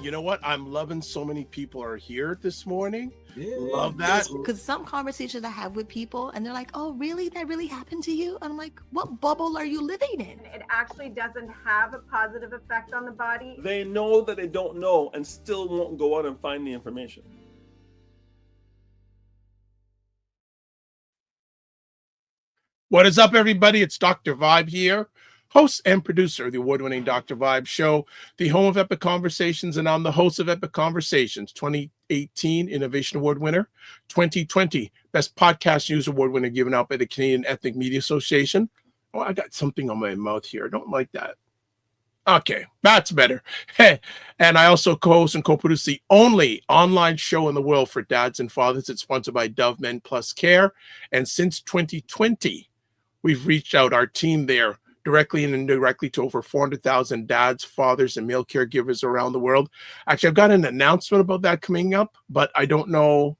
You know what? I'm loving so many people are here this morning. Yeah, Love that. Because some conversations I have with people and they're like, oh, really? That really happened to you? And I'm like, what bubble are you living in? It actually doesn't have a positive effect on the body. They know that they don't know and still won't go out and find the information. What is up, everybody? It's Dr. Vibe here, host and producer of the award-winning Dr. Vibe show, the home of Epic Conversations, and I'm the host of Epic Conversations, 2018 Innovation Award winner, 2020 Best Podcast News Award winner given out by the Canadian Ethnic Media Association. Oh, I got something on my mouth here. I don't like that. Okay, that's better. And I also co-host and co-produce the only online show in the world for dads and fathers. It's sponsored by Dove Men Plus Care. And since 2020, we've reached out our team there directly and indirectly to over 400,000 dads, fathers, and male caregivers around the world. Actually, I've got an announcement about that coming up, but I don't know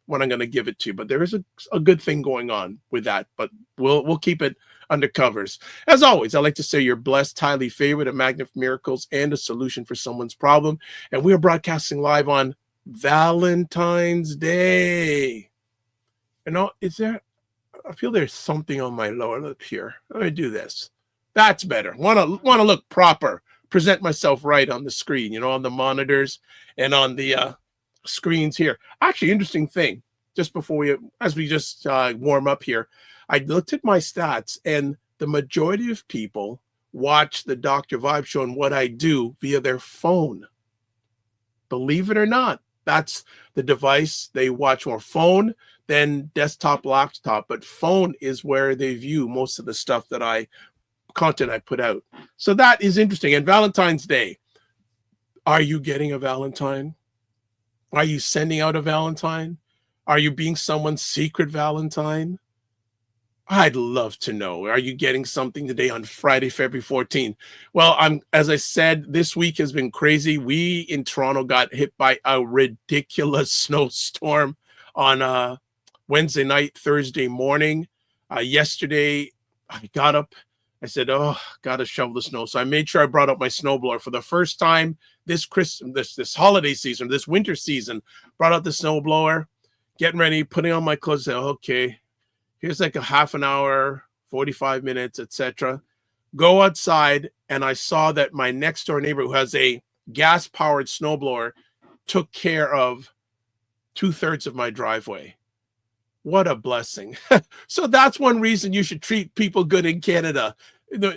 when I'm going to give it to you. But there is a good thing going on with that, but we'll keep it under covers. As always, I like to say you're blessed, highly favored, a magnet for miracles, and a solution for someone's problem. And we are broadcasting live on Valentine's Day. You know, I feel there's something on my lower lip here. Let me do this. That's better. Want to look proper. Present myself right on the screen, you know, on the monitors and on the screens here. Actually, interesting thing. Just before as we just warm up here, I looked at my stats, and the majority of people watch the Dr. Vibe show and what I do via their phone. Believe it or not, that's the device they watch more. Phone than desktop, laptop, but phone is where they view most of the stuff content I put out. So that is interesting. And Valentine's Day, are you getting a Valentine? Are you sending out a Valentine? Are you being someone's secret Valentine? I'd love to know. Are you getting something today on Friday, February 14th? Well, as I said, this week has been crazy. We in Toronto got hit by a ridiculous snowstorm on Wednesday night, Thursday morning. Yesterday, I got up. I said, oh, got to shovel the snow. So I made sure I brought up my snowblower for the first time this holiday season, this winter season. Brought out the snowblower, getting ready, putting on my clothes. Said, okay, here's like a half an hour, 45 minutes, etc. Go outside, and I saw that my next door neighbor, who has a gas-powered snowblower, took care of 2/3 of my driveway. What a blessing. So that's one reason you should treat people good in Canada.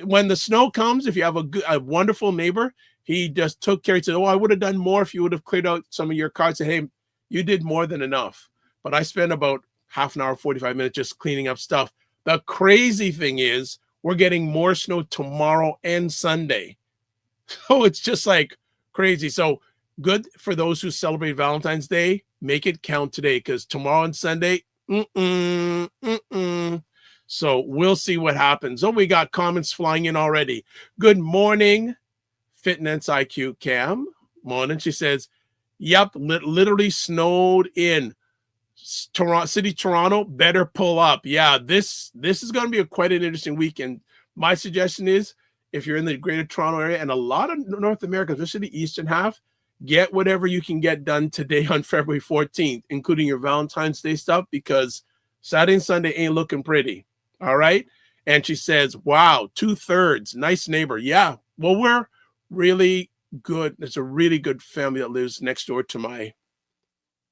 When the snow comes, if you have a wonderful neighbor, he just took care. He said, oh, I would have done more if you would have cleared out some of your cars. Say, hey, you did more than enough. But I spent about half an hour, 45 minutes just cleaning up stuff. The crazy thing is we're getting more snow tomorrow and Sunday. So it's just like crazy. So good for those who celebrate Valentine's Day. Make it count today, because tomorrow and Sunday, So we'll see what happens. Oh, we got comments flying in already. Good morning, Fitness IQ Cam. Morning. She says, yep, literally snowed in Toronto. Better pull up. Yeah, this is going to be quite an interesting weekend. My suggestion is, if you're in the greater Toronto area and a lot of North America, especially the eastern half, get whatever you can get done today on February 14th, including your Valentine's Day stuff, because Saturday and Sunday ain't looking pretty. All right. And she says, wow, 2/3. Nice neighbor. Yeah. Well, we're really good. There's a really good family that lives next door to my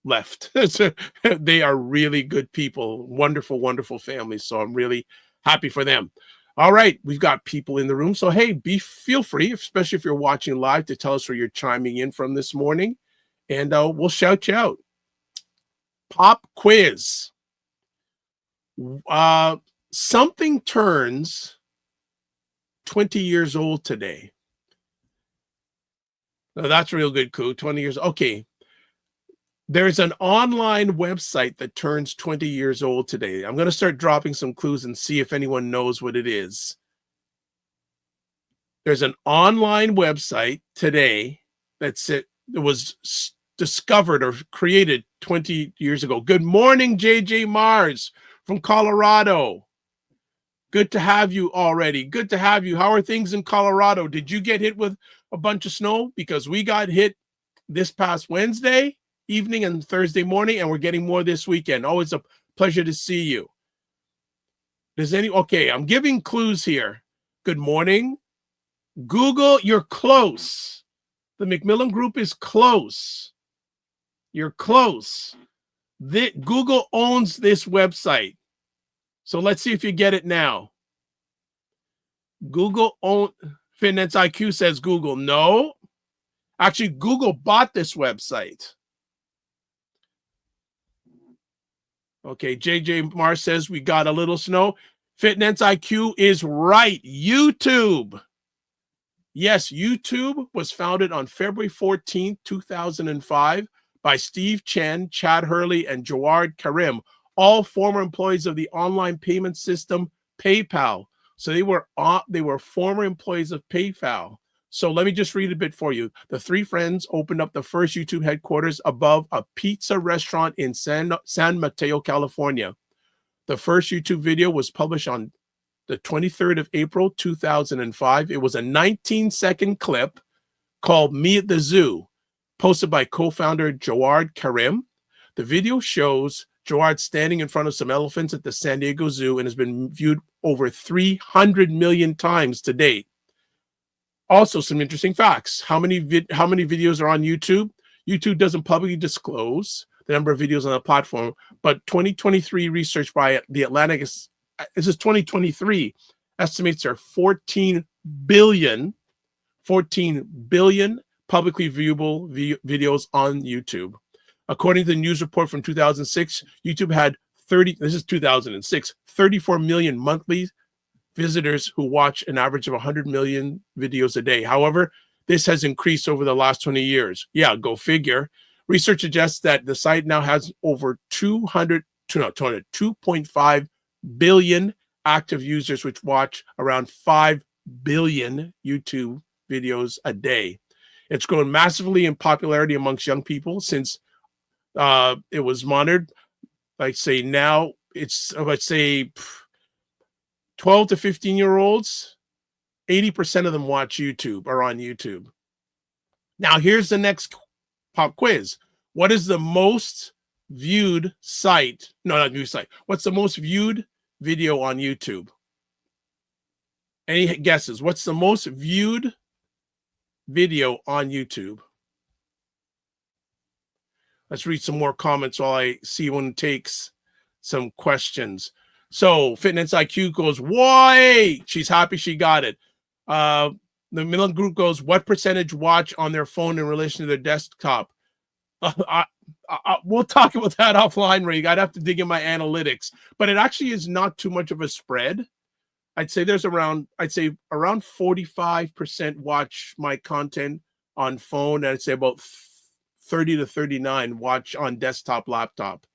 left. They are really good people. Wonderful, wonderful families. So I'm really happy for them. All right, we've got people in the room. So, hey, feel free, especially if you're watching live, to tell us where you're chiming in from this morning, and we'll shout you out. Pop quiz. Something turns 20 years old today. Now, that's real good, Koo. 20 years. Okay. There's an online website that turns 20 years old today. I'm going to start dropping some clues and see if anyone knows what it is. There's an online website today that was discovered or created 20 years ago. Good morning, JJ Mars from Colorado. Good to have you already. Good to have you. How are things in Colorado? Did you get hit with a bunch of snow? Because we got hit this past Wednesday evening and Thursday morning, and we're getting more this weekend. Always a pleasure to see you. Okay, I'm giving clues here. Good morning. Google, you're close. The Macmillan Group is close. You're close. Google owns this website. So let's see if you get it now. Finance IQ says Google. No. Actually, Google bought this website. Okay, JJ Mars says we got a little snow. Finance IQ is right. YouTube. Yes, YouTube was founded on February 14th, 2005 by Steve Chen, Chad Hurley, and Jawad Karim, all former employees of the online payment system PayPal. So they were former employees of PayPal. So let me just read a bit for you. The three friends opened up the first YouTube headquarters above a pizza restaurant in San Mateo, California. The first YouTube video was published on the 23rd of April, 2005. It was a 19-second clip called Me at the Zoo, posted by co-founder Jawad Karim. The video shows Jawad standing in front of some elephants at the San Diego Zoo and has been viewed over 300 million times to date. Also, some interesting facts. How many videos are on YouTube? YouTube doesn't publicly disclose the number of videos on the platform, but 2023 research by the Atlantic, this is 2023, estimates there are 14 billion publicly viewable videos on YouTube. According to the news report from 2006, YouTube had 34 million monthly visitors who watch an average of 100 million videos a day. However, this has increased over the last 20 years. Yeah, go figure. Research suggests that the site now has over 2.5 billion active users, which watch around 5 billion YouTube videos a day. It's grown massively in popularity amongst young people since it was monitored. Now it's, 12 to 15-year-olds, 80% of them watch YouTube, are on YouTube. Now, here's the next pop quiz. What is the most viewed site? No, not viewed site. What's the most viewed video on YouTube? Any guesses? What's the most viewed video on YouTube? Let's read some more comments while I see one takes some questions. So Fitness IQ goes, why? She's happy she got it. The Macmillan Group goes, what percentage watch on their phone in relation to their desktop? We'll talk about that offline, Ray. I'd have to dig in my analytics, but it actually is not too much of a spread. I'd say around 45% watch my content on phone, and I'd say about 30 to 39 watch on desktop, laptop.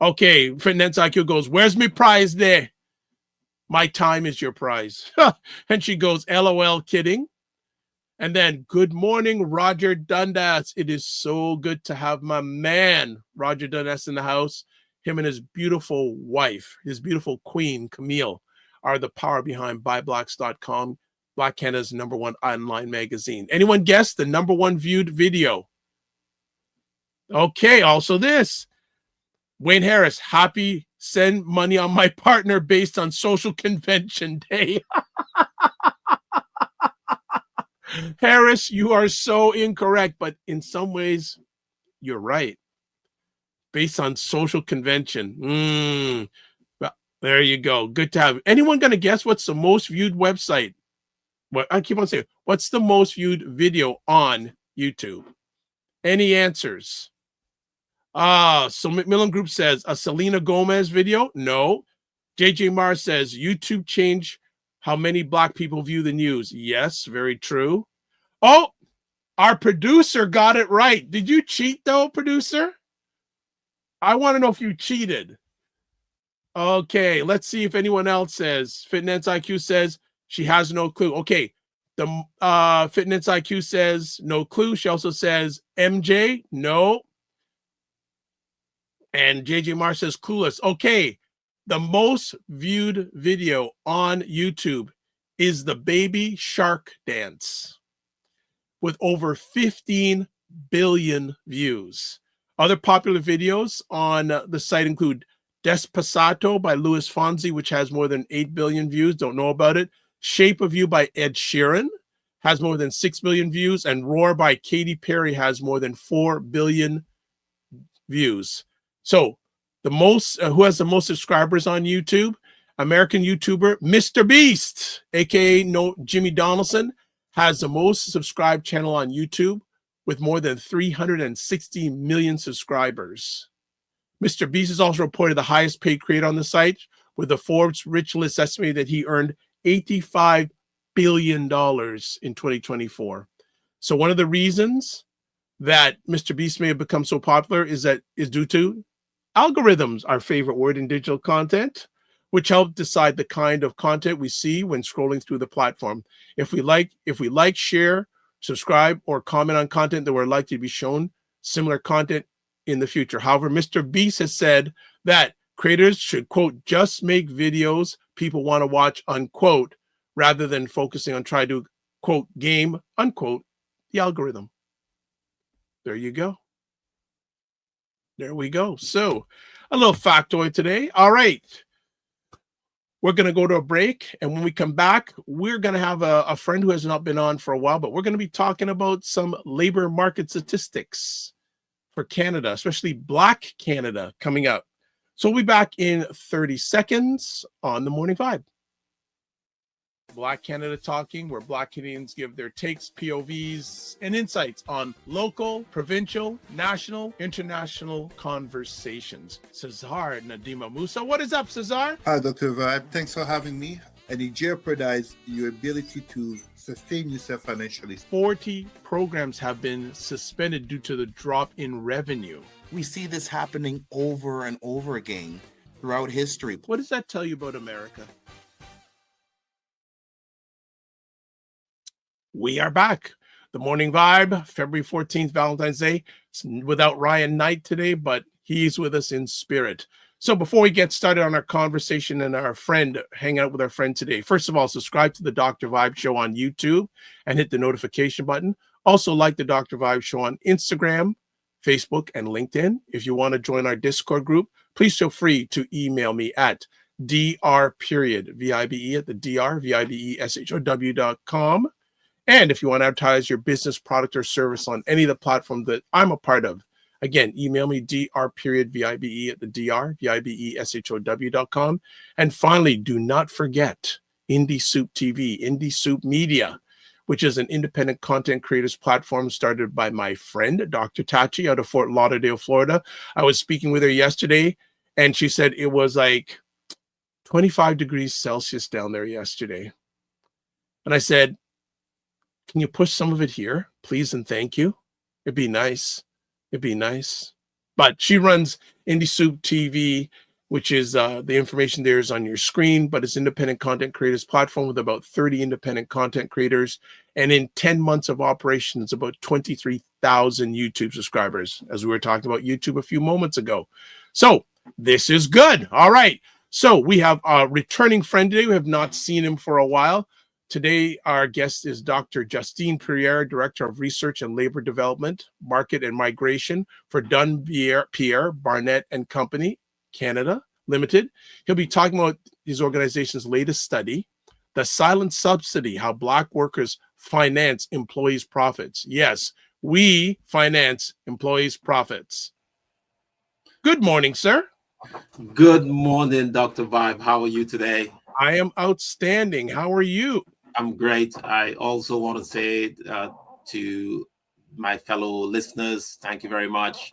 Okay, Fitness IQ goes, where's my prize there? My time is your prize. And she goes, LOL, kidding. And then, good morning, Roger Dundas. It is so good to have my man, Roger Dundas, in the house. Him and his beautiful wife, his beautiful queen, Camille, are the power behind BuyBlacks.com, Black Canada's #1 online magazine. Anyone guess the #1 viewed video? Okay, also this. Wayne Harris, happy send money on my partner based on social convention day. Harris, you are so incorrect, but in some ways, you're right. Based on social convention. Well, there you go. Good to have. Anyone going to guess what's the most viewed website? What I keep on saying, what's the most viewed video on YouTube? Any answers? So Macmillan Group says a Selena Gomez video. No. JJ Mars says YouTube changed how many Black people view the news. Yes, very true. Oh, our producer got it right. Did you cheat though, producer? I want to know if you cheated. Okay, let's see if anyone else says. Fitness IQ says she has no clue. Okay, the Fitness IQ says no clue. She also says MJ, no. And JJ Mars says clueless. Okay, the most viewed video on YouTube is the baby shark dance with over 15 billion views. Other popular videos on the site include Despacito by Luis Fonsi, which has more than 8 billion views. Don't know about it. Shape of You by Ed Sheeran has more than 6 billion views. And Roar by Katy Perry has more than 4 billion views. So the most, who has the most subscribers on YouTube? American YouTuber Mr. Beast, aka Jimmy Donaldson, has the most subscribed channel on YouTube with more than 360 million subscribers. Mr. Beast is also reported the highest paid creator on the site, with the Forbes Rich List estimated that he earned $85 billion in 2024. So one of the reasons that Mr. Beast may have become so popular is due to algorithms, our favorite word in digital content, which help decide the kind of content we see when scrolling through the platform. If we like, share, subscribe, or comment on content that we're likely to be shown similar content in the future. However, Mr. Beast has said that creators should, quote, just make videos people want to watch, unquote, rather than focusing on trying to, quote, game, unquote, the algorithm. There you go. There we go. So a little factoid today. All right. We're going to go to a break. And when we come back, we're going to have a friend who has not been on for a while, but we're going to be talking about some labor market statistics for Canada, especially Black Canada, coming up. So we'll be back in 30 seconds on the Morning Vibe. Black Canada Talking, where Black Canadians give their takes, POVs, and insights on local, provincial, national, international conversations. Cesar Nadima Musa. What is up, Cesar? Hi, Dr. Vibe. Thanks for having me. And it jeopardizes your ability to sustain yourself financially. 40 programs have been suspended due to the drop in revenue. We see this happening over and over again throughout history. What does that tell you about America? We are back. The Morning Vibe, February 14th, Valentine's Day. It's without Ryan Knight today, but he's with us in spirit. So before we get started on our conversation and our friend, hang out with our friend today, first of all, subscribe to the Dr. Vibe Show on YouTube and hit the notification button. Also like the Dr. Vibe Show on Instagram, Facebook, and LinkedIn. If you want to join our Discord group, please feel free to email me at dr.vibe at the drvibeshow.com. And if you want to advertise your business, product, or service on any of the platforms that I'm a part of, again, email me dr.vibe at the drvibeshow.com. And finally, do not forget Indie Soup TV, Indie Soup Media, which is an independent content creators platform started by my friend, Dr. Tachi, out of Fort Lauderdale, Florida. I was speaking with her yesterday, and she said it was like 25 degrees Celsius down there yesterday. And I said, can you push some of it here, please and thank you? It'd be nice. It'd be nice. But she runs Indie Soup TV, which is the information there is on your screen, but it's independent content creators platform with about 30 independent content creators. And in 10 months of operation, it's about 23,000 YouTube subscribers, as we were talking about YouTube a few moments ago. So this is good. All right. So we have a returning friend today. We have not seen him for a while. Today, our guest is Dr. Justine, Pierre, Director of Research and Labor Development, Market and Migration for Dunn, Pierre, Barnett and Company, Canada Limited. He'll be talking about his organization's latest study, the Silent Subsidy, how Black workers finance employees' profits. Yes, we finance employees' profits. Good morning, sir. Good morning, Dr. Vibe. How are you today? I am outstanding. How are you? I'm great. I also want to say to my fellow listeners, thank you very much.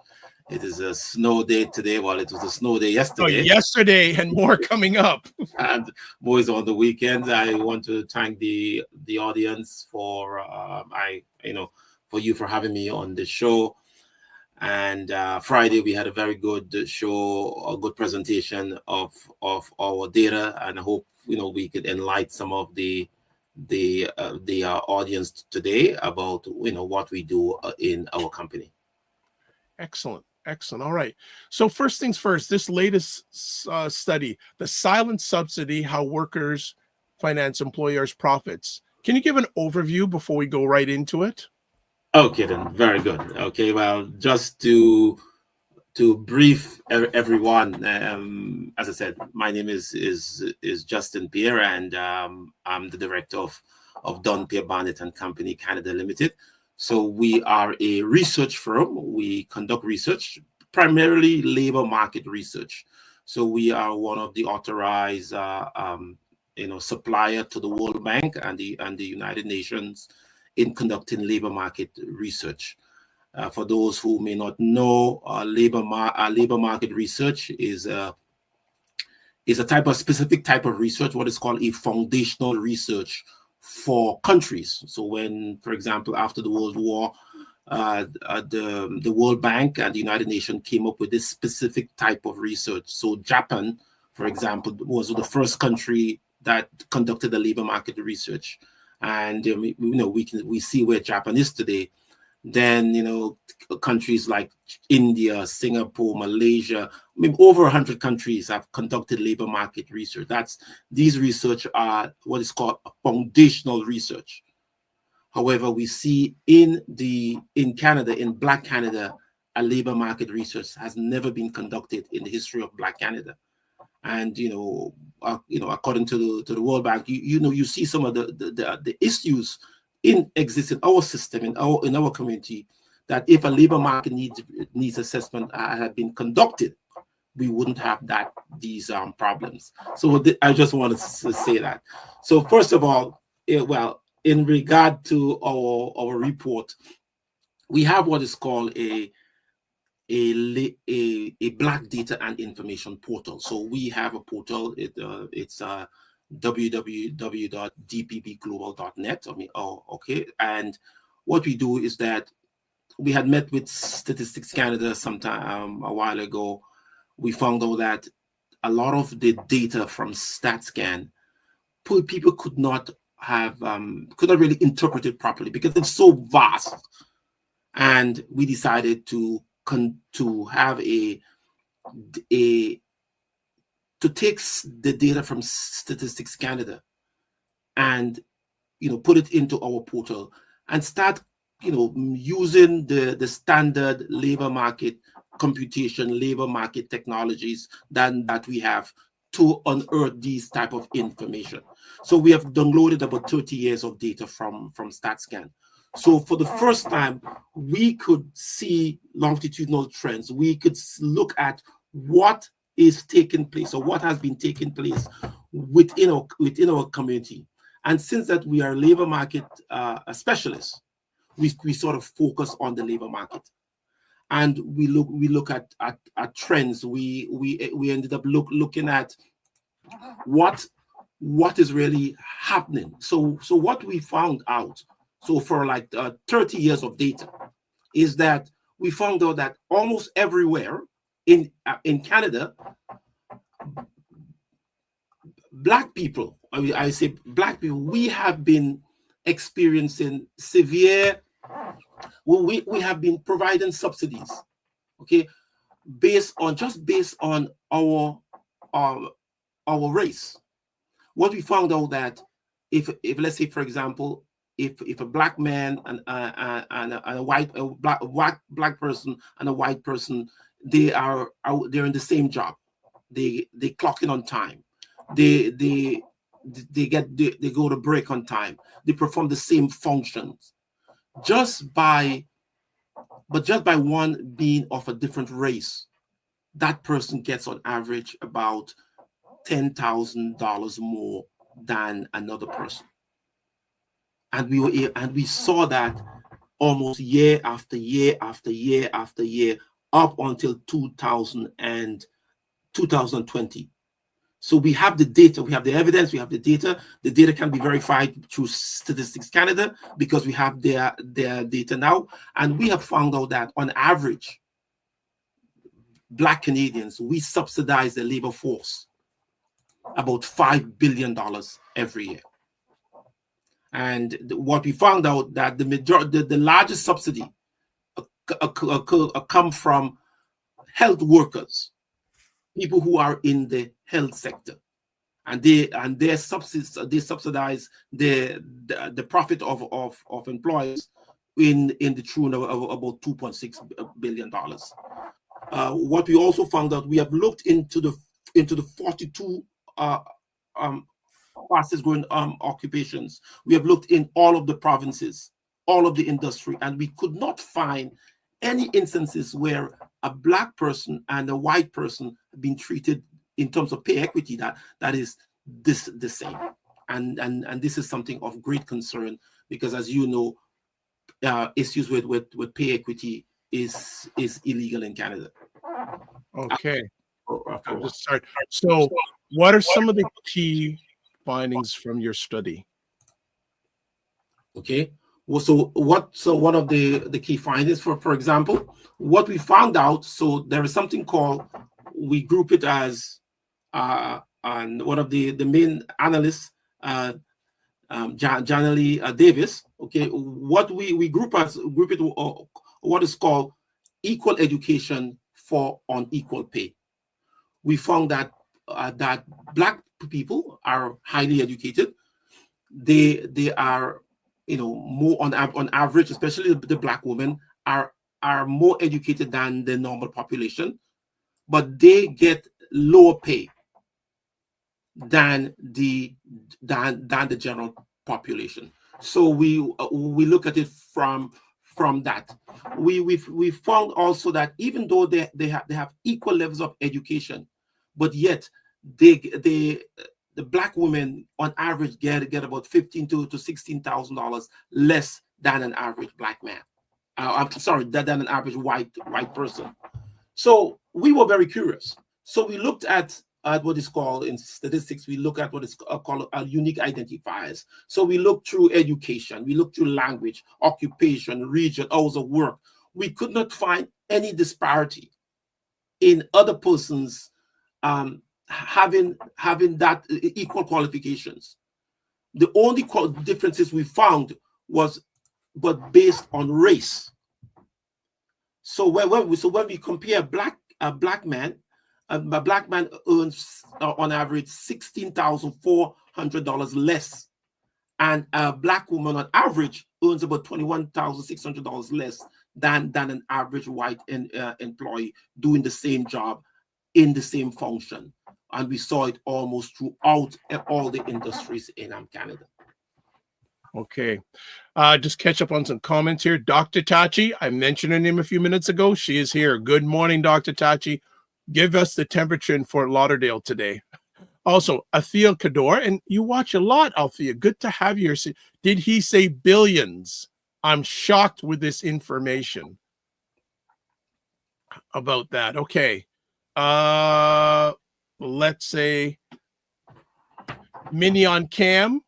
It is a snow day today. Well, it was a snow day yesterday. Yesterday and more coming up. And more is on the weekend. I want to thank the audience for for you for having me on the show. And Friday we had a very good show, a good presentation of our data, and I hope we could enlighten some of the audience today about what we do in our company. Excellent. All right. So first things first, this latest study, the Silent Subsidy, how workers finance employers' profits. Can you give an overview before we go right into it? Okay, then, very good. Okay, well, just to brief everyone, as I said, my name is Justine, Pierre, and I'm the director of Dunn, Pierre, Barnett and Company Canada Limited. So we are a research firm. We conduct research, primarily labor market research. So we are one of the authorized, supplier to the World Bank and the United Nations in conducting labor market research. For those who may not know, labor market research is a specific type of research, what is called a foundational research for countries. So when, for example, after the World War, the World Bank and the United Nations came up with this specific type of research. So Japan, for example, was the first country that conducted the labor market research, and we see where Japan is today. Then countries like India, Singapore, Malaysia, over 100 countries have conducted labor market research. These research are what is called a foundational research. However, we see in Canada, in Black Canada, a labor market research has never been conducted in the history of Black Canada. And according to the World Bank, you see some of the issues exist in our system, in our community, that if a labor market needs assessment had been conducted, we wouldn't have these problems. So I just wanted to say that. So first of all, in regard to our report, we have what is called a Black Data and Information Portal. So we have a portal. It's www.dppglobal.net. Okay. And what we do is that we had met with Statistics Canada sometime a while ago. We found out that a lot of the data from StatScan, people could not really interpret it properly because it's so vast. And we decided to have to take the data from Statistics Canada and put it into our portal and start using the standard labor market computation, labor market technologies that we have to unearth these type of information. So we have downloaded about 30 years of data from StatScan. So for the first time, we could see longitudinal trends. We could look at what is taking place or what has been taking place within our community. And since that we are labor market specialists, we sort of focus on the labor market, and we look at trends. We ended up looking at what is really happening. So what we found out, so for like 30 years of data, is that we found out that almost everywhere in Canada, Black people, I say Black people, we have been experiencing severe, we have been providing subsidies, okay, based on our race. What we found out that if let's say, for example, if a Black man and a black person and a white person, they're in the same job, they clock in on time, they go to break on time, they perform the same functions, just by one being of a different race, that person gets on average about $10,000 more than another person. And we saw that almost year after year after year after year up until 2020. So we have the data, we have the evidence, we have the data. The data can be verified through Statistics Canada because we have their data now. And we have found out that on average, Black Canadians, we subsidize the labor force about $5 billion every year. And what we found out that the largest subsidy come from health workers, people who are in the health sector, and they subsidize the profit of employers in the tune of about $2.6 billion. What we also found out, we have looked into the 42 fastest growing occupations. We have looked in all of the provinces, all of the industry, and we could not find any instances where a Black person and a white person have been treated in terms of pay equity that is the same. And this is something of great concern, because, as you know, issues with pay equity is illegal in Canada. Okay. I'll just start. So, what are some of the key findings from your study? Okay. Well, so one of the key findings, for example, what we found out. So there is something called, we group it as, and one of the main analysts, Janely Davis. Okay, what we group it what is called equal education for unequal pay. We found that that Black people are highly educated. They are, more on average, especially the Black women are more educated than the normal population, but they get lower pay than the general population. So we look at it from that. We found also that even though they have equal levels of education, but yet the Black women on average get about $15,000 to $16,000 less than an average Black man. I'm sorry, than an average white person. So we were very curious. So we looked at what is called, in statistics, we look at what is called unique identifiers. So we look through education, we look through language, occupation, region, hours of work. We could not find any disparity in other persons having that equal qualifications. The only differences we found was but based on race. So when we compare a Black man earns on average $16,400 less, and a Black woman on average earns about $21,600 less than an average white employee doing the same job in the same function. And we saw it almost throughout all the industries in Canada. Okay. Just catch up on some comments here. Dr. Tachi, I mentioned her name a few minutes ago. She is here. Good morning, Dr. Tachi. Give us the temperature in Fort Lauderdale today. Also, Althea Kador, and you watch a lot, Althea. Good to have you here. Did he say billions? I'm shocked with this information about that. Okay. Let's say Mignon Cam.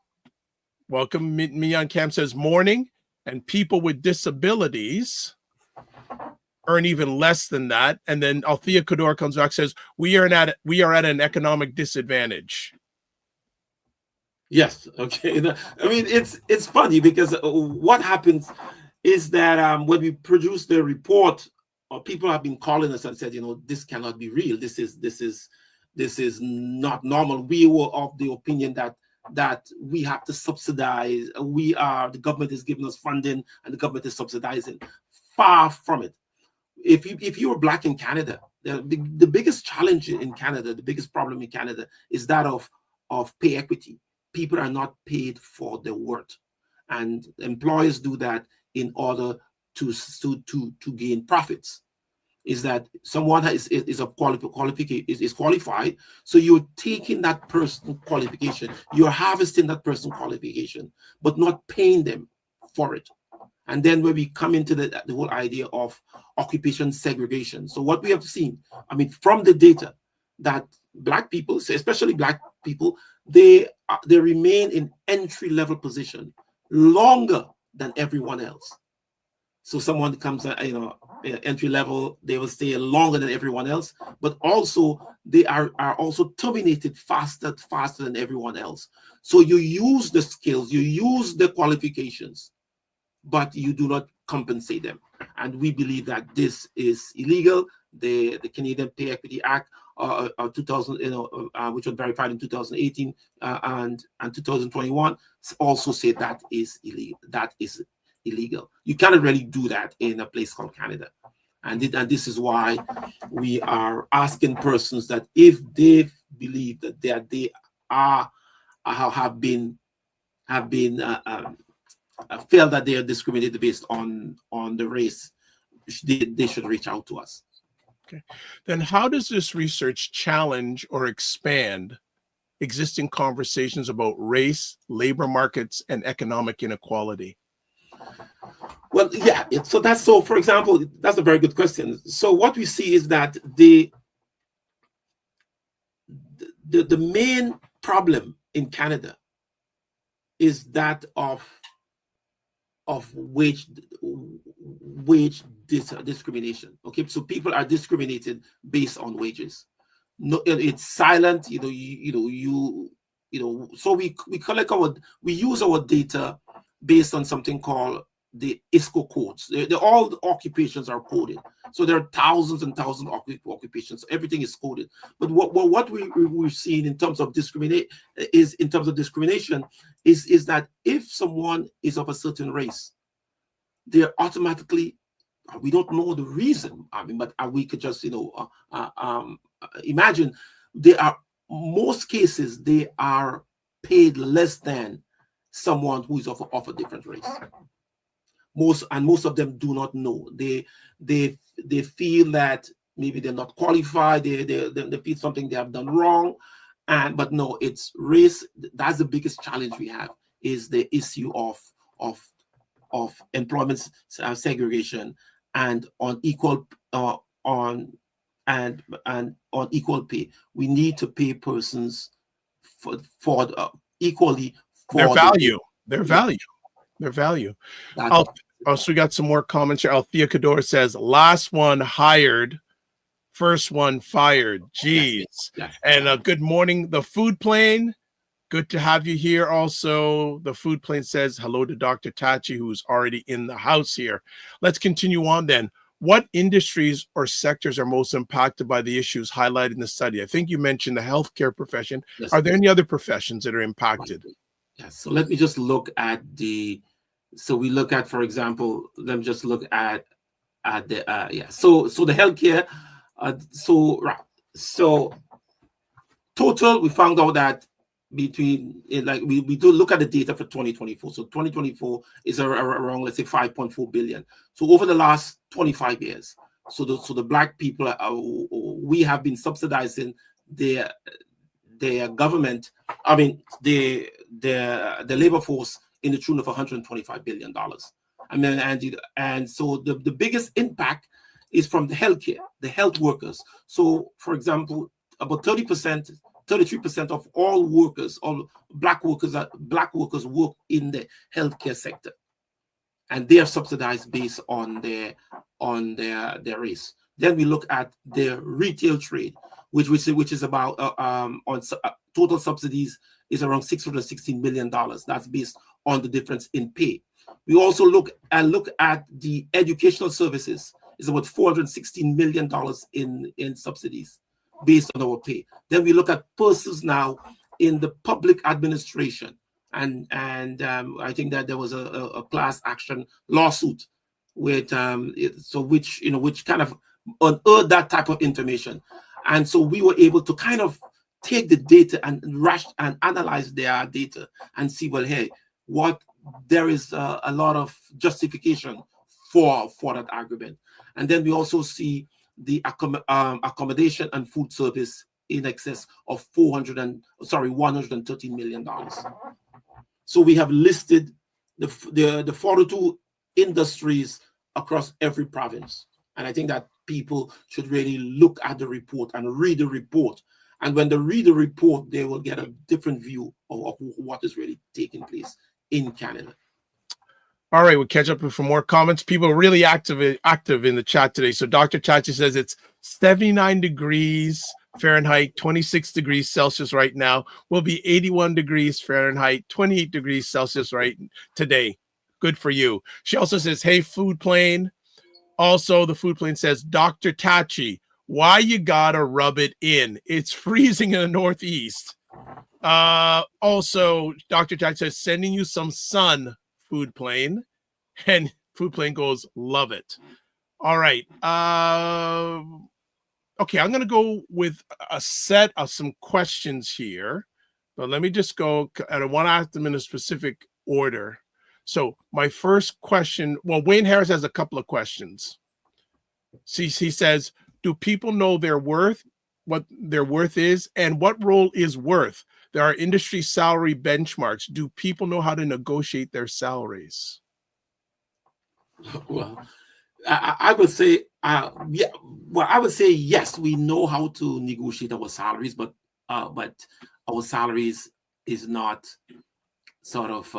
Welcome. Mignon Cam says morning, and people with disabilities earn even less than that. And then Althea Kador comes back, says we are at an economic disadvantage. Yes. Okay. I mean, it's funny because what happens is that when we produce the report, people have been calling us and said, this cannot be real. This is not normal. We were of the opinion that we have to subsidize. The government is giving us funding and the government is subsidizing. Far from it. If you were Black in Canada, the biggest challenge in Canada, the biggest problem in Canada is that of pay equity. People are not paid for their worth, and employers do that in order to gain profits. Is that someone is qualified, so you're taking that person's qualification, you're harvesting that person's qualification, but not paying them for it. And then when we come into the whole idea of occupation segregation, so what we have seen, from the data, that Black people, especially Black people, they remain in entry-level position longer than everyone else. So someone comes, entry level, they will stay longer than everyone else, but also they are also terminated faster than everyone else. So you use the skills, you use the qualifications, but you do not compensate them. And we believe that this is illegal. The Canadian Pay Equity Act 2000, which was verified in 2018 and 2021, also say that is illegal. That is illegal. You cannot really do that in a place called Canada. And this is why we are asking persons that if they believe that they have been felt that they are discriminated based on the race, they should reach out to us. Okay. Then how does this research challenge or expand existing conversations about race, labor markets, and economic inequality? Well, yeah. So for example, that's a very good question. So what we see is that the main problem in Canada is that of wage discrimination. Okay, so people are discriminated based on wages. No, it's silent. So we use our data based on something called the ISCO codes. All the occupations are coded. So there are thousands and thousands of occupations. So everything is coded. But what we're seeing in terms of discrimination is that if someone is of a certain race, they're automatically, we don't know the reason. I mean, but we could just imagine most cases they are paid less than someone who is of a different race. Most of them do not know. They feel that maybe they're not qualified. They feel something they have done wrong, but no, it's race. That's the biggest challenge we have, is the issue of employment segregation and on equal on equal pay. We need to pay persons for equally for their value. So we got some more comments here. Althea Cador says, last one hired, first one fired. Jeez. Yes. And good morning, the food plane. Good to have you here. Also, the food plane says hello to Dr. Tachi, who's already in the house here. Let's continue on then. What industries or sectors are most impacted by the issues highlighted in the study? I think you mentioned the healthcare profession. Yes. Are there any other professions that are impacted? Yes. So let me just look at for example, let me just look at the So the healthcare. So total, we found out that we do look at the data for 2024. So 2024 is around, let's say, 5.4 billion. So over the last 25 years, so the Black people, we have been subsidizing their government. I mean, the labor force in the tune of $125 billion. I mean, and so the biggest impact is from the healthcare, the health workers. So, for example, about 33% of all workers, all black workers work in the healthcare sector, and they are subsidized based on their race. Then we look at the retail trade, which is about total subsidies is around $616 million. That's based on the difference in pay. We also look at the educational services. It's about $416 million in subsidies based on our pay. Then we look at persons now in the public administration, and I think that there was a class action lawsuit with which kind of unearthed that type of information, and so we were able to kind of take the data and analyze their data and see, well, hey, there is a lot of justification for that argument. And then we also see the accommodation and food service in excess of $113 million. So we have listed the 42 industries across every province. And I think that people should really look at the report and read the report. And when they read the report, they will get a different view of what is really taking place in Canada. All right, we'll catch up for more comments. People are really active in the chat today. So Dr. Tachi says it's 79 degrees Fahrenheit, 26 degrees Celsius right now. Will be 81 degrees Fahrenheit, 28 degrees Celsius right today. Good for you. She also says, hey, food plane. Also, the food plane says, Dr. Tachi, why you gotta rub it in? It's freezing in the Northeast. Also, Dr. Tachi says, sending you some sun, food plane. And Food Plane goes, love it. All right. Okay, I'm going to go with a set of some questions here. But let me just go, and I want to ask them in a specific order. So my first question, well, Wayne Harris has a couple of questions. See, he says, do people know their worth, what their worth is, and what role is worth? There are industry salary benchmarks. Do people know how to negotiate their salaries? Well, I would say, yeah. Well, I would say yes. We know how to negotiate our salaries, but our salaries is not sort of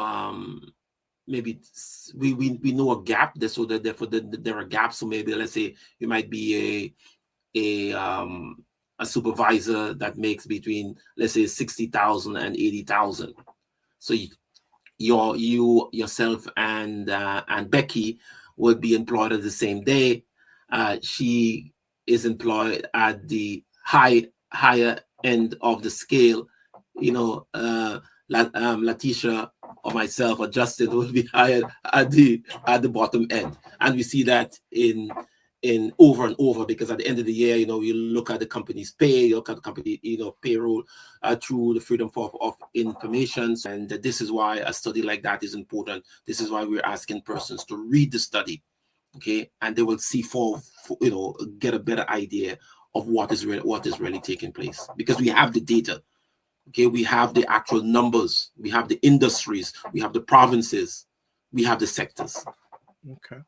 maybe we know a gap. So that therefore there are gaps. So maybe let's say you might be a supervisor that makes between, let's say, 60,000 and 80,000. So yourself and Becky would be employed at the same day. She is employed at the higher end of the scale. You know, Letitia or myself or Justine will be hired at the bottom end, and we see that in over and over, because at the end of the year, you know, you look at the company's pay, you look at the company, you know, payroll through the Freedom of Information. And this is why a study like that is important. This is why we're asking persons to read the study, okay, and they will see you know, get a better idea of what is really taking place, because we have the data, okay, we have the actual numbers, we have the industries, we have the provinces, we have the sectors. Okay.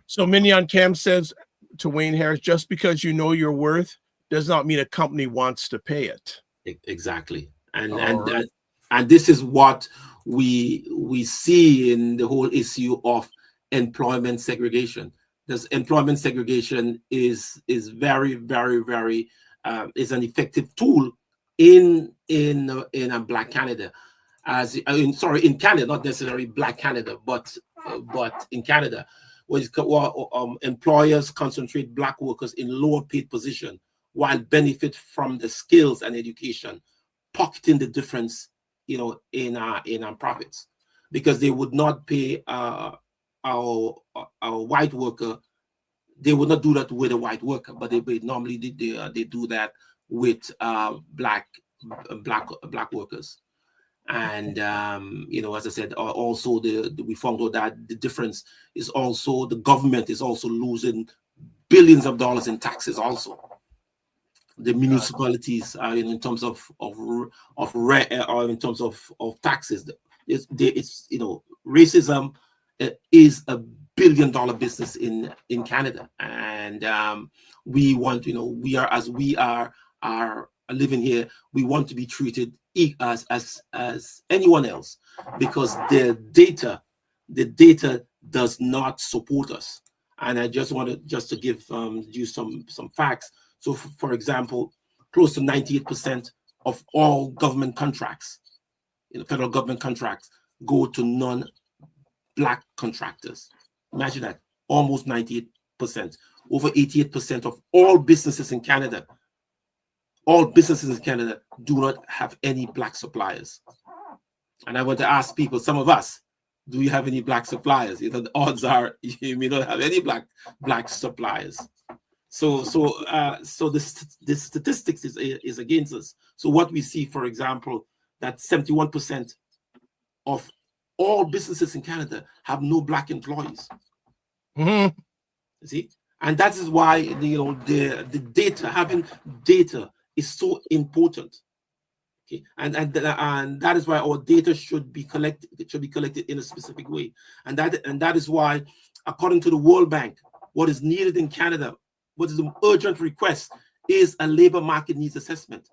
So Mignon Cam says to Wayne Harris, just because you know your worth does not mean a company wants to pay it. Exactly. And this is what we see in the whole issue of employment segregation. This employment segregation is very, very, very is an effective tool in Black Canada, in Canada, not necessarily Black Canada, but in Canada, where employers concentrate Black workers in lower paid position while benefit from the skills and education, pocketing the difference, you know, in our profits, because they would not pay our white worker. They would not do that with a white worker, but they normally they do that with black workers. And you know, as I said, also we found out that the difference is also the government is also losing billions of dollars in taxes. Also, the municipalities are in terms of in terms of taxes. It's you know, racism is a billion-dollar business in Canada, and we want, you know, we are living here, we want to be treated as anyone else, because the data does not support us. And I just wanted to give you some facts. So for example, close to 98% of all government contracts, you know, federal government contracts, go to non-Black contractors. Imagine that, almost 98%. Over 88% of all businesses in Canada do not have any Black suppliers. And I want to ask people, some of us, do you have any Black suppliers? You know, the odds are you may not have any Black suppliers. So the statistics is against us. So what we see, for example, that 71% of all businesses in Canada have no Black employees. Mm-hmm. See, and that is why the data, having data, is so important. Okay, and that is why our data should be collected. It should be collected in a specific way, and that is why, according to the World Bank, what is needed in Canada, what is an urgent request, is a labor market needs assessment.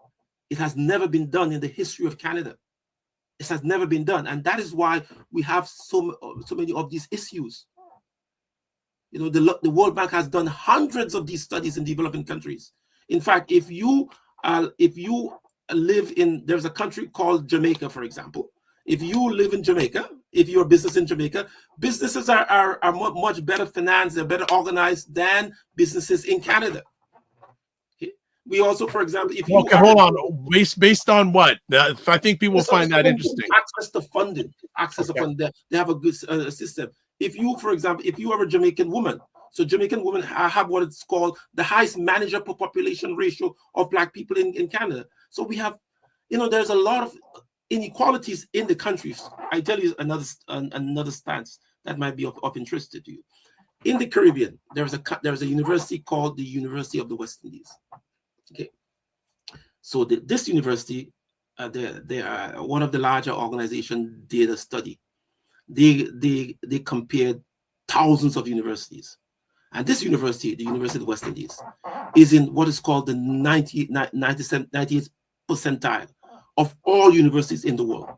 It has never been done in the history of Canada. It has never been done, and that is why we have so many of these issues. You know, the World Bank has done hundreds of these studies in developing countries. In fact, if you live in, there's a country called Jamaica, for example. If you live in Jamaica, if you're a business in Jamaica, businesses are much better financed, they're better organized than businesses in Canada. Okay. We also, for example, if you hold on, based on what? I think people will find that interesting. Access to funding, to funding. They have a good system. if you, for example, if you are a Jamaican woman, so Jamaican women have what it's called the highest manager per population ratio of Black people in Canada. So we have, there's a lot of inequalities in the countries. I tell you another stance that might be of interest to you. In the Caribbean, there's a university called the University of the West Indies. Okay, so this university, they are one of the larger organizations did a study. They compared thousands of universities, and this university, the University of the West Indies, is in what is called the 98th percentile of all universities in the world.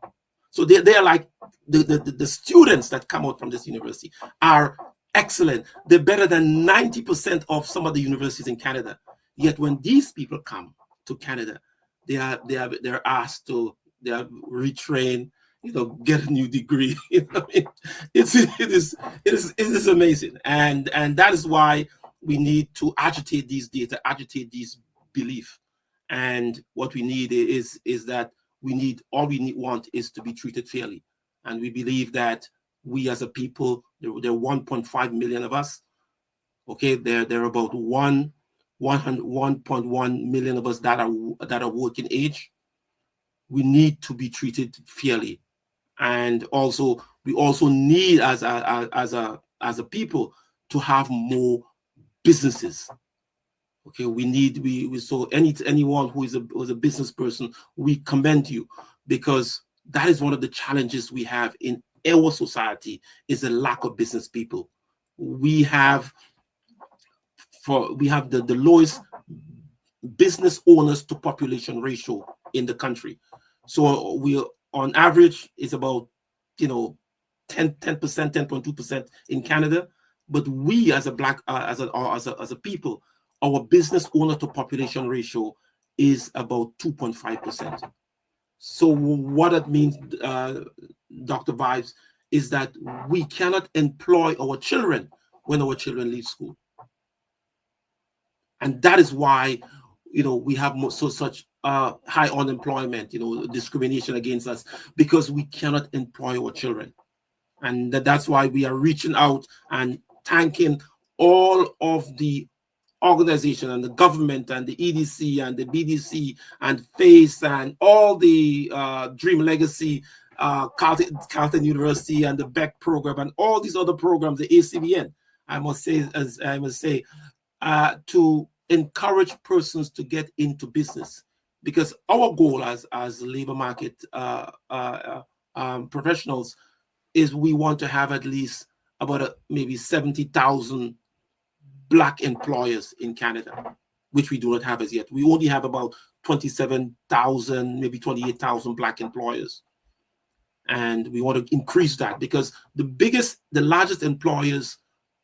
So they are like the students that come out from this university are excellent. They're better than 90% of some of the universities in Canada. Yet when these people come to Canada, they're asked to retrain, get a new degree. It is amazing, and that is why we need to agitate these data, agitate these beliefs. And what we need is that want is to be treated fairly, and we believe that we as a people, there are 1.5 million of us. Okay, there are about 1.1 million of us that are working age. We need to be treated fairly, and also we also need as a people to have more businesses. Okay, so anyone who is a business person, we commend you, because that is one of the challenges we have in our society, is a lack of business people. We have the lowest business owners to population ratio in the country. So we on average is about 10%, 10.2% in Canada. But we as a Black as a people, our business owner to population ratio is about 2.5%. So what that means, Dr. Vibes, is that we cannot employ our children when our children leave school. And that is why, we have such high unemployment, discrimination against us, because we cannot employ our children. And that's why we are reaching out and thanking all of the organization and the government and the EDC and the BDC and FACE and all the Dream Legacy, Carleton University and the BEC program and all these other programs, the ACBN, I must say, to encourage persons to get into business, because our goal as labor market professionals is we want to have at least about maybe 70,000 Black employers in Canada, which we do not have as yet. We only have about 27,000, maybe 28,000 Black employers. And we want to increase that, because the largest employers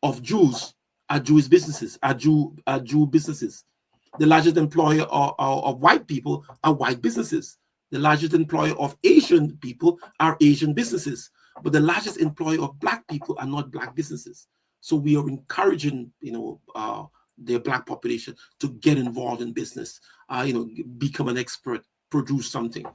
of Jews are Jewish businesses, are Jew businesses. The largest employer of white people are white businesses. The largest employer of Asian people are Asian businesses. But the largest employer of Black people are not Black businesses. So we are encouraging, the Black population to get involved in business, become an expert, produce something.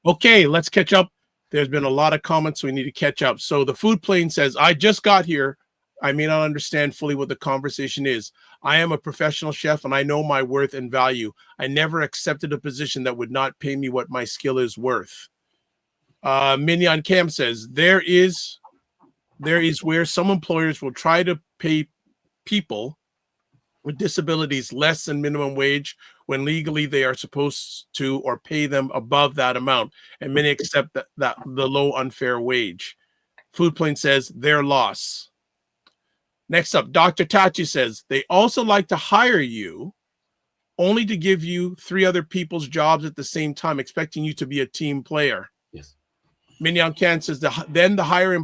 Okay, let's catch up. There's been a lot of comments, so we need to catch up. So the food plane says, I just got here. I may not understand fully what the conversation is. I am a professional chef and I know my worth and value. I never accepted a position that would not pay me what my skill is worth. Mignon Cam says, there is where some employers will try to pay people with disabilities less than minimum wage when legally they are supposed to, or pay them above that amount, and many accept that the low unfair wage. Food Plane says, their loss. Next up, Dr. Tachi says, they also like to hire you only to give you 3 other people's jobs at the same time, expecting you to be a team player. Yes. Mignon Can says, then the higher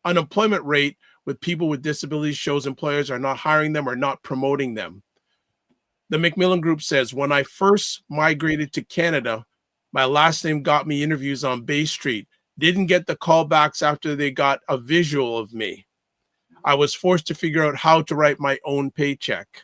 unemployment rate with people with disabilities shows employers are not hiring them or not promoting them. The Macmillan Group says, when I first migrated to Canada, my last name got me interviews on Bay Street. Didn't get the callbacks after they got a visual of me. I was forced to figure out how to write my own paycheck.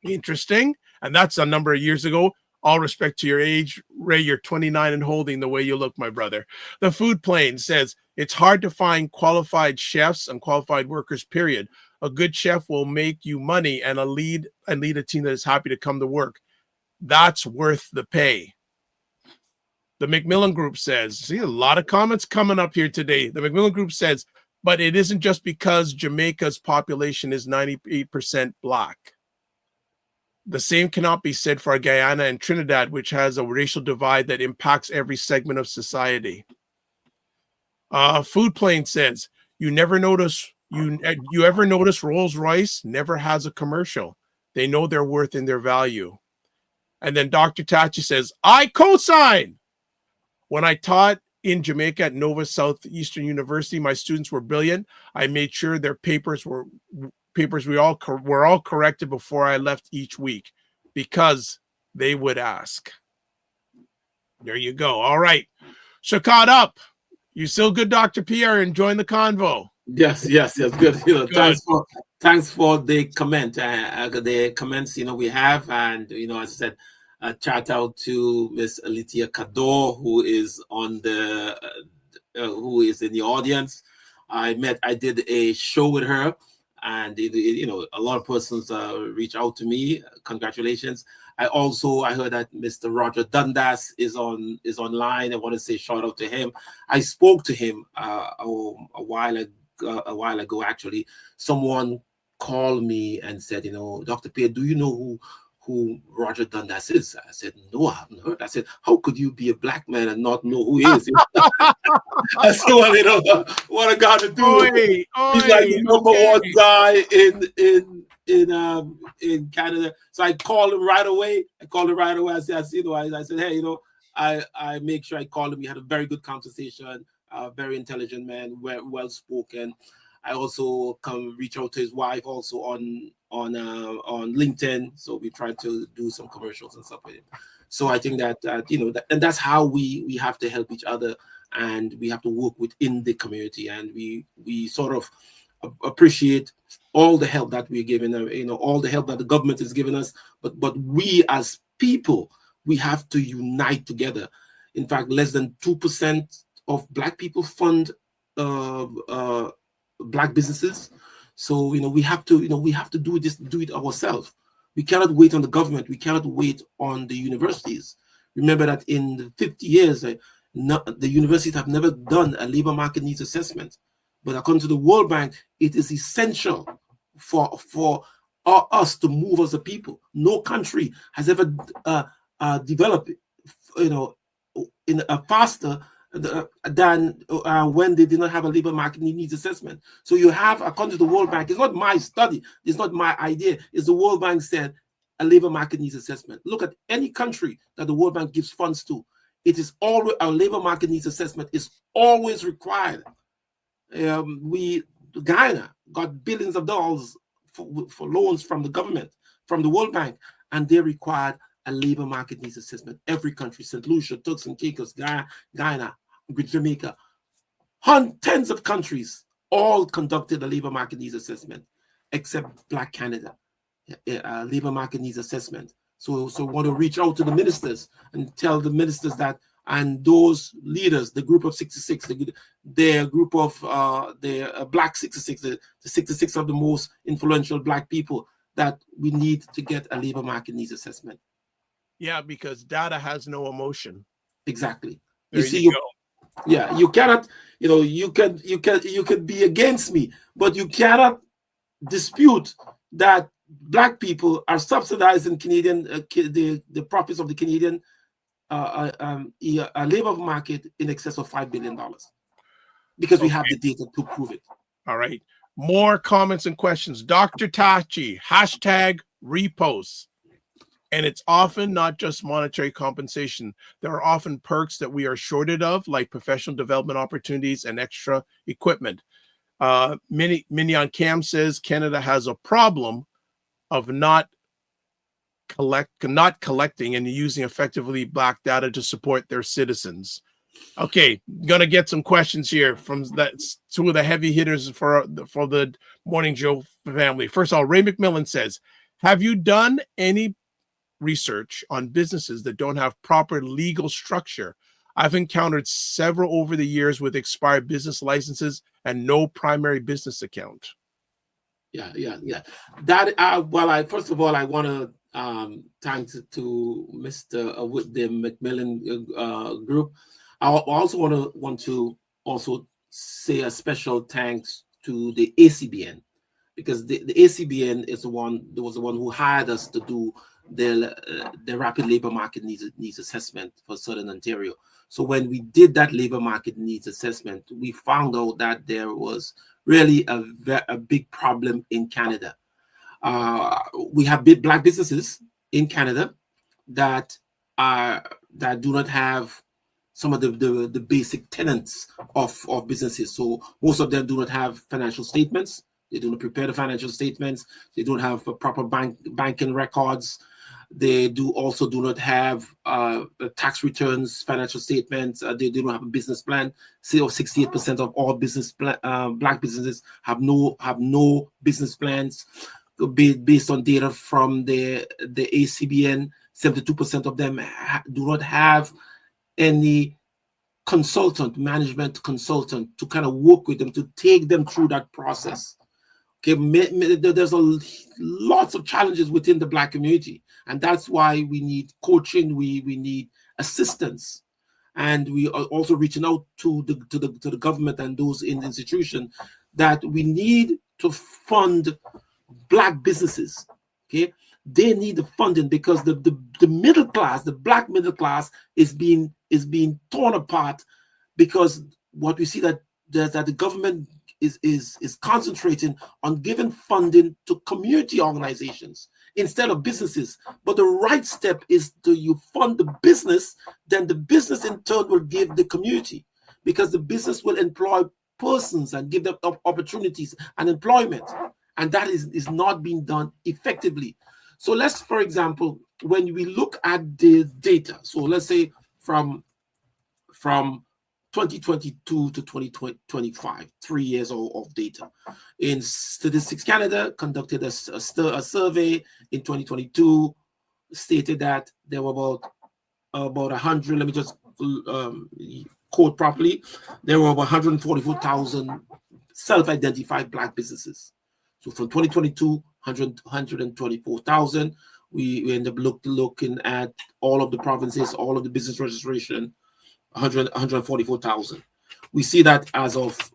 Interesting. And that's a number of years ago. All respect to your age, Ray. You're 29 and holding the way you look, my brother. The Food Plane says it's hard to find qualified chefs and qualified workers, period. A good chef will make you money and lead a team that is happy to come to work. That's worth the pay. The Macmillan Group says, see a lot of comments coming up here today. The Macmillan Group says, but it isn't just because Jamaica's population is 98% Black. The same cannot be said for Guyana and Trinidad, which has a racial divide that impacts every segment of society. Food Plane says, you ever notice Rolls-Royce never has a commercial. They know their worth and their value. And then Dr. Tachi says, I co-sign. When I taught in Jamaica at Nova Southeastern University, my students were brilliant. I made sure their papers were all corrected before I left each week because they would ask. There you go. All right. So caught up. You still good, Dr. Pierre? Enjoying the convo? Yes, good. Good. Thanks for the comment. The comments, we have, and as I said, shout out to Miss Alitia Kador, who is who is in the audience. I did a show with her, and a lot of persons reach out to me. Congratulations. I heard that Mr. Roger Dundas is online. I want to say shout out to him. I spoke to him a while ago. Actually, someone called me and said, Dr. Pierre, do you know who Roger Dundas is? I said, no, I haven't heard. I said, how could you be a Black man and not know who he is? I said, well, what I got to do? He's like the number one guy in Canada. So I called him right away. I said, hey, I make sure I called him. We had a very good conversation. Very intelligent man, well spoken. I also reach out to his wife also on LinkedIn. So we try to do some commercials and stuff with him. So I think that and that's how we have to help each other, and we have to work within the community, and we sort of appreciate all the help that we're given, all the help that the government is giving us, but we as people, we have to unite together. In fact, less than 2% of Black people fund Black businesses. So we have to do it ourselves. We cannot wait on the government. We cannot wait on the universities. Remember that in the 50 years, the universities have never done a labor market needs assessment. But according to the World Bank, it is essential for us to move as a people. No country has ever developed, in a faster than when they did not have a labor market needs assessment. So you have, according to the World Bank, it's not my study, it's not my idea, it's the World Bank said a labor market needs assessment. Look at any country that the World Bank gives funds to. It is always, a labor market needs assessment is always required. Guyana got billions of dollars for loans from the government, from the World Bank, and they required a labor market needs assessment. Every country, St. Lucia, Turks and Caicos, Guyana, Jamaica, tens of countries all conducted a labor market needs assessment, except Black Canada, labor market needs assessment. So we want to reach out to the ministers and tell the ministers that, and those leaders, the group of 66, their group of the Black 66, the 66 of the most influential Black people, that we need to get a labor market needs assessment. Yeah, because data has no emotion. Exactly. There you go. Yeah, you cannot, you could be against me, but you cannot dispute that Black people are subsidizing Canadian the profits of the Canadian labor market in excess of $5 billion, because we have the data to prove it. All right. More comments and questions. Dr. Tachi, #reposts. And it's often not just monetary compensation. There are often perks that we are shorted of, like professional development opportunities and extra equipment. Mignon Cam says Canada has a problem of not collecting and using effectively Black data to support their citizens. Okay, gonna get some questions here from two of the heavy hitters for the Morning Joe family. First of all, Ray McMillan says, have you done any research on businesses that don't have proper legal structure. I've encountered several over the years with expired business licenses and no primary business account. Yeah. That well, I first of all I want to thank to Mr. With the Macmillan group. I also want to also say a special thanks to the ACBN, because the ACBN is the one who hired us to do the rapid labor market needs assessment for Southern Ontario. So when we did that labor market needs assessment, we found out that there was really a big problem in Canada. We have big black businesses in Canada that do not have some of the basic tenets of businesses. So most of them do not have financial statements. They do not prepare the financial statements. They don't have proper banking records. They also do not have tax returns, financial statements. They don't have a business plan. Say 68% of all black businesses have no business plans. Based on data from the ACBN, 72% of them do not have any management consultant to kind of work with them, to take them through that process. Okay, there's lots of challenges within the black community, and that's why we need coaching, we need assistance, and we are also reaching out to the government and those in the institution that we need to fund black businesses. Okay, they need the funding because the middle class, the black middle class, is being torn apart, because what we see that the government is concentrating on giving funding to community organizations instead of businesses. But the right step is you fund the business, then the business in turn will give the community, because the business will employ persons and give them opportunities and employment. And that is not being done effectively. So let's, for example, when we look at the data, so let's say from 2022 to 2025, 3 years of data. In Statistics Canada conducted a survey in 2022, stated that there were about 100, let me just quote properly, there were about 144,000 self-identified black businesses. So from 2022, 124,000, we end up looking at all of the provinces, all of the business registration, 144,000. We see that as of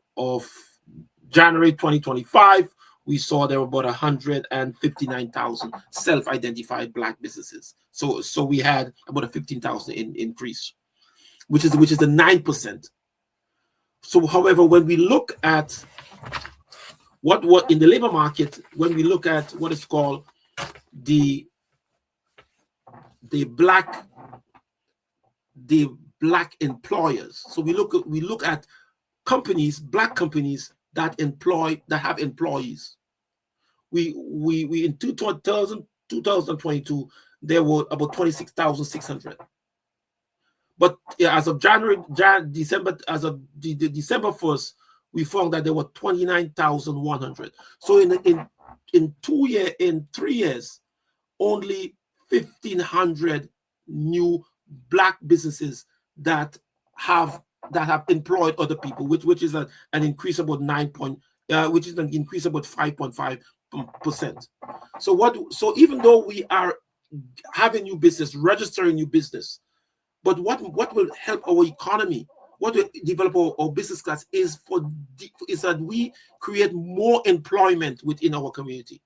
January 2025, we saw there were about 159,000 self-identified black businesses. So we had about a 15,000 increase, which is the 9%. So, however, when we look at what in the labor market, when we look at what is called the black employers, so we look at companies, black companies that have employees. We in 2022 there were about 26,600. But as of December, as of the December 1st, we found that there were 29,100. So in 3 years, only 1,500 new black businesses that have employed other people, which is an increase about 5.5%. So even though we are having new business, registering new business, but what will help our economy, what will develop our business class is that we create more employment within our community.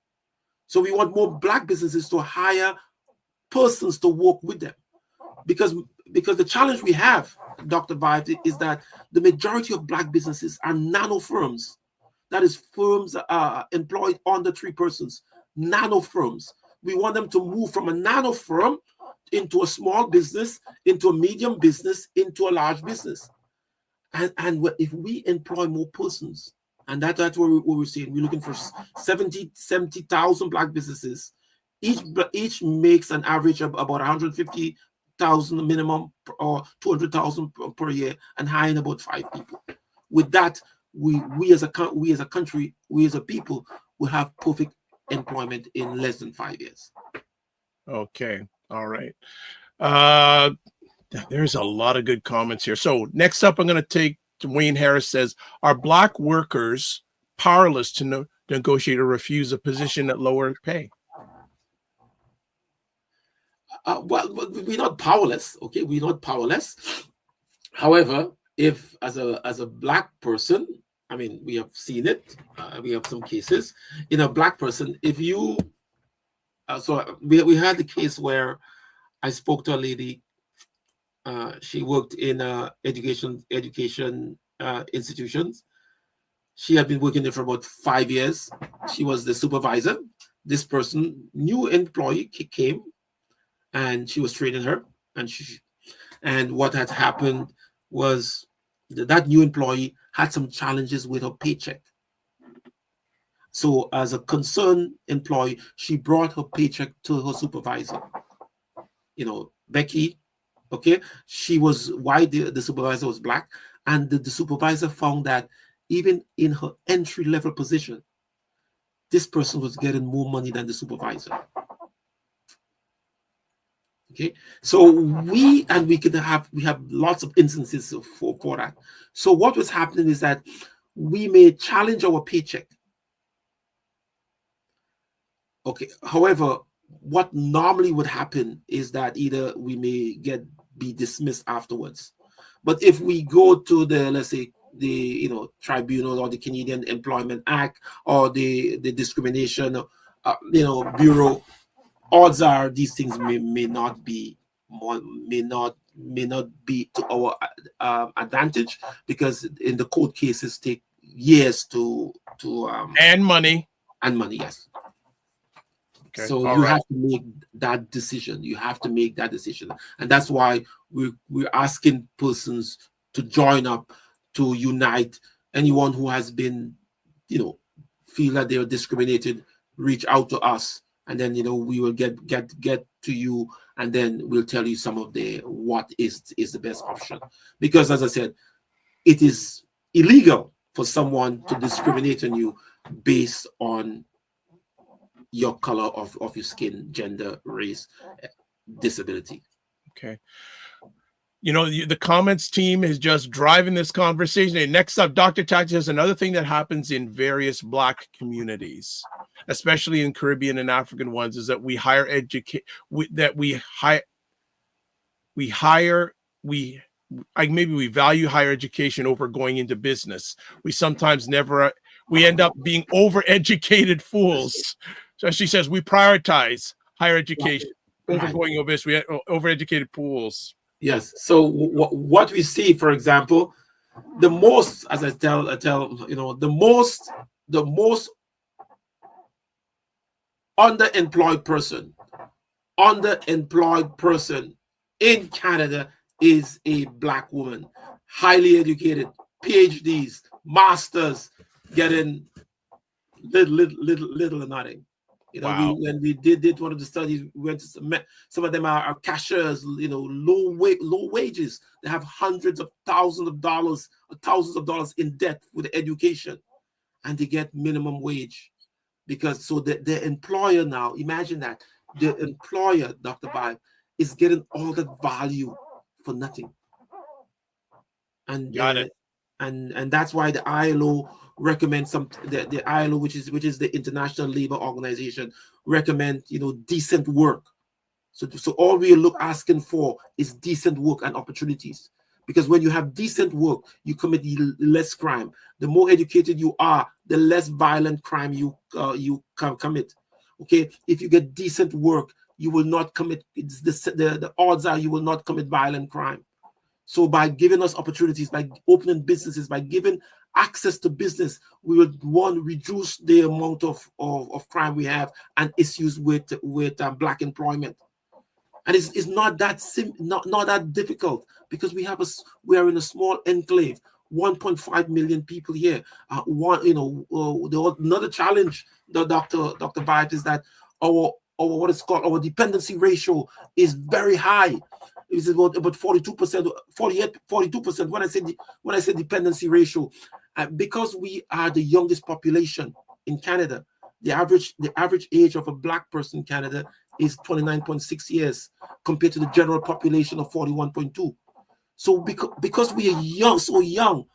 So we want more black businesses to hire persons to work with them, because the challenge we have, Dr. Vibe, is that the majority of black businesses are nano firms. That is, firms employed under 3 persons, nano firms. We want them to move from a nano firm into a small business, into a medium business, into a large business. And if we employ more persons, and that's what we're saying, we're looking for 70,000 black businesses. Each makes an average of about 150,000 minimum or 200,000 per year, and hiring about 5 people. With that, we as a country, we as a people, will have perfect employment in less than 5 years. Okay. All right. There's a lot of good comments here. So next up, I'm going to take Wayne Harris says, are Black workers powerless to negotiate or refuse a position at lower pay? Well, we're not powerless. Okay, we're not powerless. However, if as a Black person, I mean, we have seen it. We have some cases in a Black person. If you, so we had the case where I spoke to a lady. She worked in education institutions. She had been working there for about 5 years. She was the supervisor. This person, new employee, came, and she was training her. And what had happened was that new employee had some challenges with her paycheck. So, as a concerned employee, she brought her paycheck to her supervisor. You know, Becky. Okay, she was white, the supervisor was Black, and the supervisor found that even in her entry-level position, this person was getting more money than the supervisor. Okay, so we have lots of instances for that. So what was happening is that we may challenge our paycheck. Okay, however, what normally would happen is that either we may be dismissed afterwards. But if we go to the, let's say, the tribunal or the Canadian Employment Act or the discrimination bureau, odds are these things may not be to our advantage, because in the court cases take years to and money. Yes. Okay. So All you right. have to make that decision. You have to make that decision, and that's why we're asking persons to join up, to unite. Anyone who has been, feel that they are discriminated, reach out to us, and then we will get to you, and then we'll tell you some of what is the best option. Because, as I said, it is illegal for someone to discriminate on you based on your color of your skin, gender, race, disability. Okay. The comments team is just driving this conversation. And next up, Dr. Tachi has another thing that happens in various Black communities, especially in Caribbean and African ones, is that we value higher education over going into business. We sometimes we end up being overeducated fools. So she says we prioritize higher education over going over business. We have overeducated fools. Yes. So what we see, for example, the most, as I tell, the most underemployed person in Canada is a Black woman, highly educated, PhDs, masters, getting little or nothing. Wow. When we did one of the studies, we went to some of them are cashiers, low wages. They have hundreds of thousands of dollars in debt with education, and they get minimum wage, because the employer now, imagine that the employer, Dr. Vibe, is getting all that value for nothing. And got it. And that's why the ILO recommends the ILO, which is the International Labor Organization, recommend decent work. So all we are asking for is decent work and opportunities, because when you have decent work, you commit less crime. The more educated you are, the less violent crime you can commit. Okay, if you get decent work, you will not commit. The odds are you will not commit violent crime. So by giving us opportunities, by opening businesses, by giving access to business, we will reduce the amount of crime we have and issues with Black employment. And it's not that not that difficult, because we are in a small enclave, 1.5 million people here. Another challenge, Dr. Vibes, is that our what is called our dependency ratio is very high. It's about 42%, 42%. When I say dependency ratio, because we are the youngest population in Canada, the average age of a Black person in Canada is 29.6 years compared to the general population of 41.2. So because we are young, so young,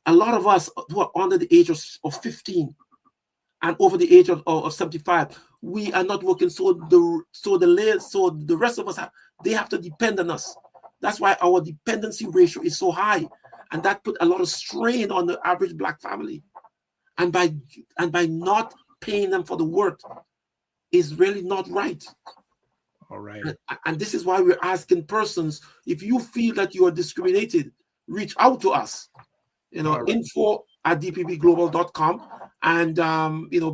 a lot of us who are under the age of 15 and over the age of 75, we are not working. So the rest of us they have to depend on us. That's why our dependency ratio is so high, and that put a lot of strain on the average Black family. And by not paying them for the work is really not right. All right. And this is why we're asking persons, if you feel that you are discriminated, reach out to us. Right. info@dpbglobal.com. And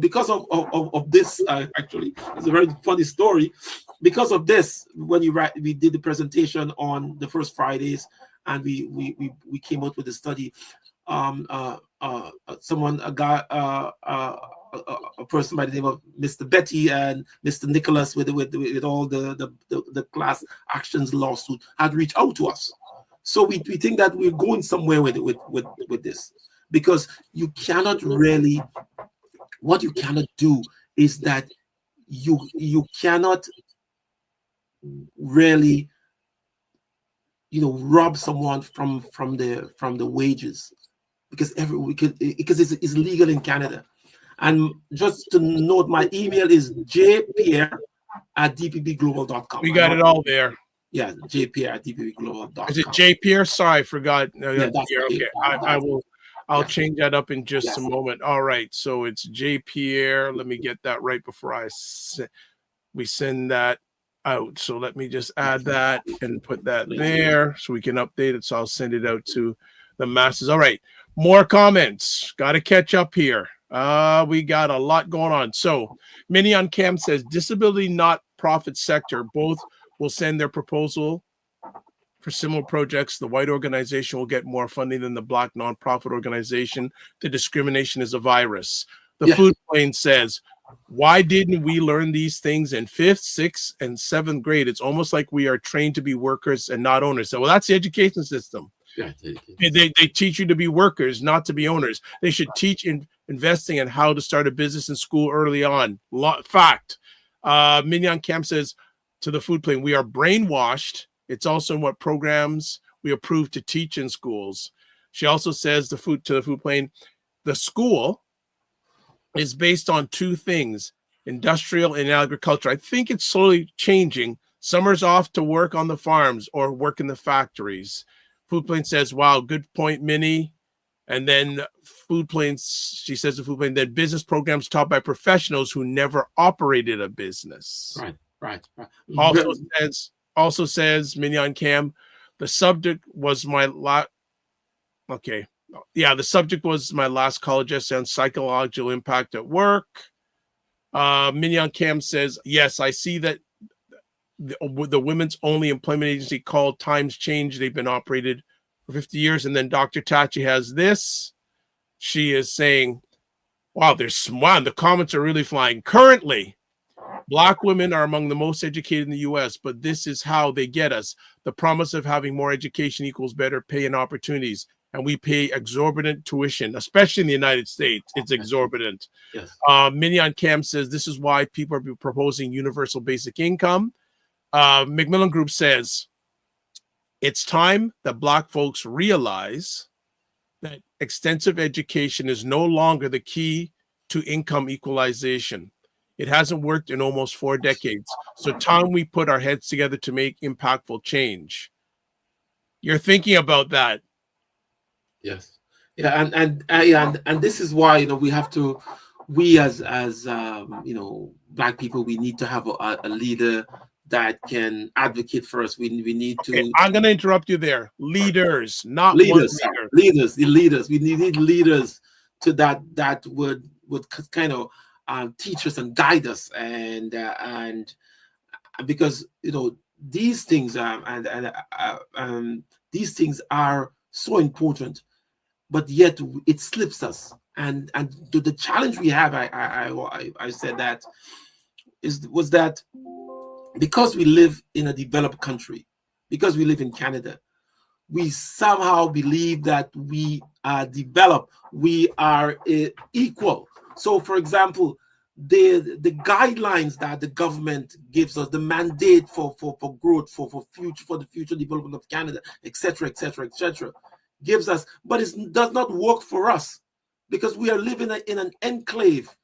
because of this, actually, it's a very funny story. Because of this, when we did the presentation on the first Fridays, and we came out with a study. A person by the name of Mr. Betty and Mr. Nicholas with all the class actions lawsuit had reached out to us. So we think that we're going somewhere with this, because you cannot really, what you cannot do is that you cannot really rob someone from the wages, because it's legal in Canada. And just to note, my email is jpierre@dpbglobal.com. We got it all there. Yeah, jpierre@dpbglobal.com. Is it J Pierre? Sorry, I forgot. No, Yeah, that's Pierre. Okay, I'll change that up in just a moment. All right, so it's J Pierre. Let me get that right before we send that out. So let me just add that and put that there so we can update it. So I'll send it out to the masses. All right, more comments. Got to catch up here. We got a lot going on. So Minnie on Cam says disability not profit sector both will send their proposal for similar projects. The white organization will get more funding than the Black nonprofit organization. The discrimination is a virus. The food plane says, why didn't we learn these things in 5th, 6th, and 7th grade? It's almost like we are trained to be workers and not owners. So, well, that's the education system. Yeah, they teach you to be workers, not to be owners. They should teach investing and how to start a business in school early on. Fact. Mignon Camp says to the food plane, we are brainwashed. It's also in what programs we approve to teach in schools. She also says to the food plane, the school is based on two things, industrial and agriculture. I think it's slowly changing. Summer's off to work on the farms or work in the factories. Food plane says, wow, good point, Minnie. And then she says to food plane, that business programs taught by professionals who never operated a business. Right. Also says Mignon Cam, the subject was my the subject was my last college essay on psychological impact at work. Mignon Cam says, yes, I see that the women's only employment agency called Times Change. They've been operated for 50 years. And then Dr. Tachi has this. She is saying, wow, the comments are really flying. Currently, Black women are among the most educated in the U.S., but this is how they get us. The promise of having more education equals better pay and opportunities. And we pay exorbitant tuition, especially in the United States. It's exorbitant. Yes. Mignon Cam says this is why people are proposing universal basic income. Macmillan Group says it's time that Black folks realize that extensive education is no longer the key to income equalization. It hasn't worked in almost 4 decades. So time we put our heads together to make impactful change. You're thinking about that. Yes. Yeah, and this is why we as Black people, we need to have a leader that can advocate for us. We need to. Okay, I'm going to interrupt you there. Leaders, not leaders. One leader. Leaders. The leaders. We need leaders that would kind of teach us and guide us, and because these things these things are so important, but yet it slips us. And the challenge we have, I said that was that because we live in a developed country, because we live in Canada, we somehow believe that we are developed, we are equal. So, for example, the guidelines that the government gives us, the mandate for growth, for the future development of Canada, etc., etc., etc., gives us, but it does not work for us because we are living in an enclave,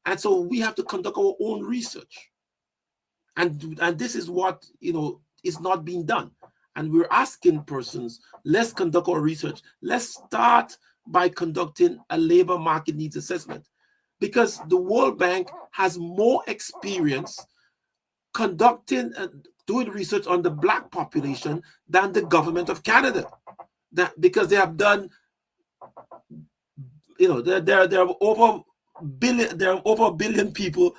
and so we have to conduct our own research, and this is what is not being done. And we're asking persons, let's conduct our research. Let's start by conducting a labor market needs assessment, because the World Bank has more experience conducting and doing research on the Black population than the government of Canada. Because they have done, there are over a billion people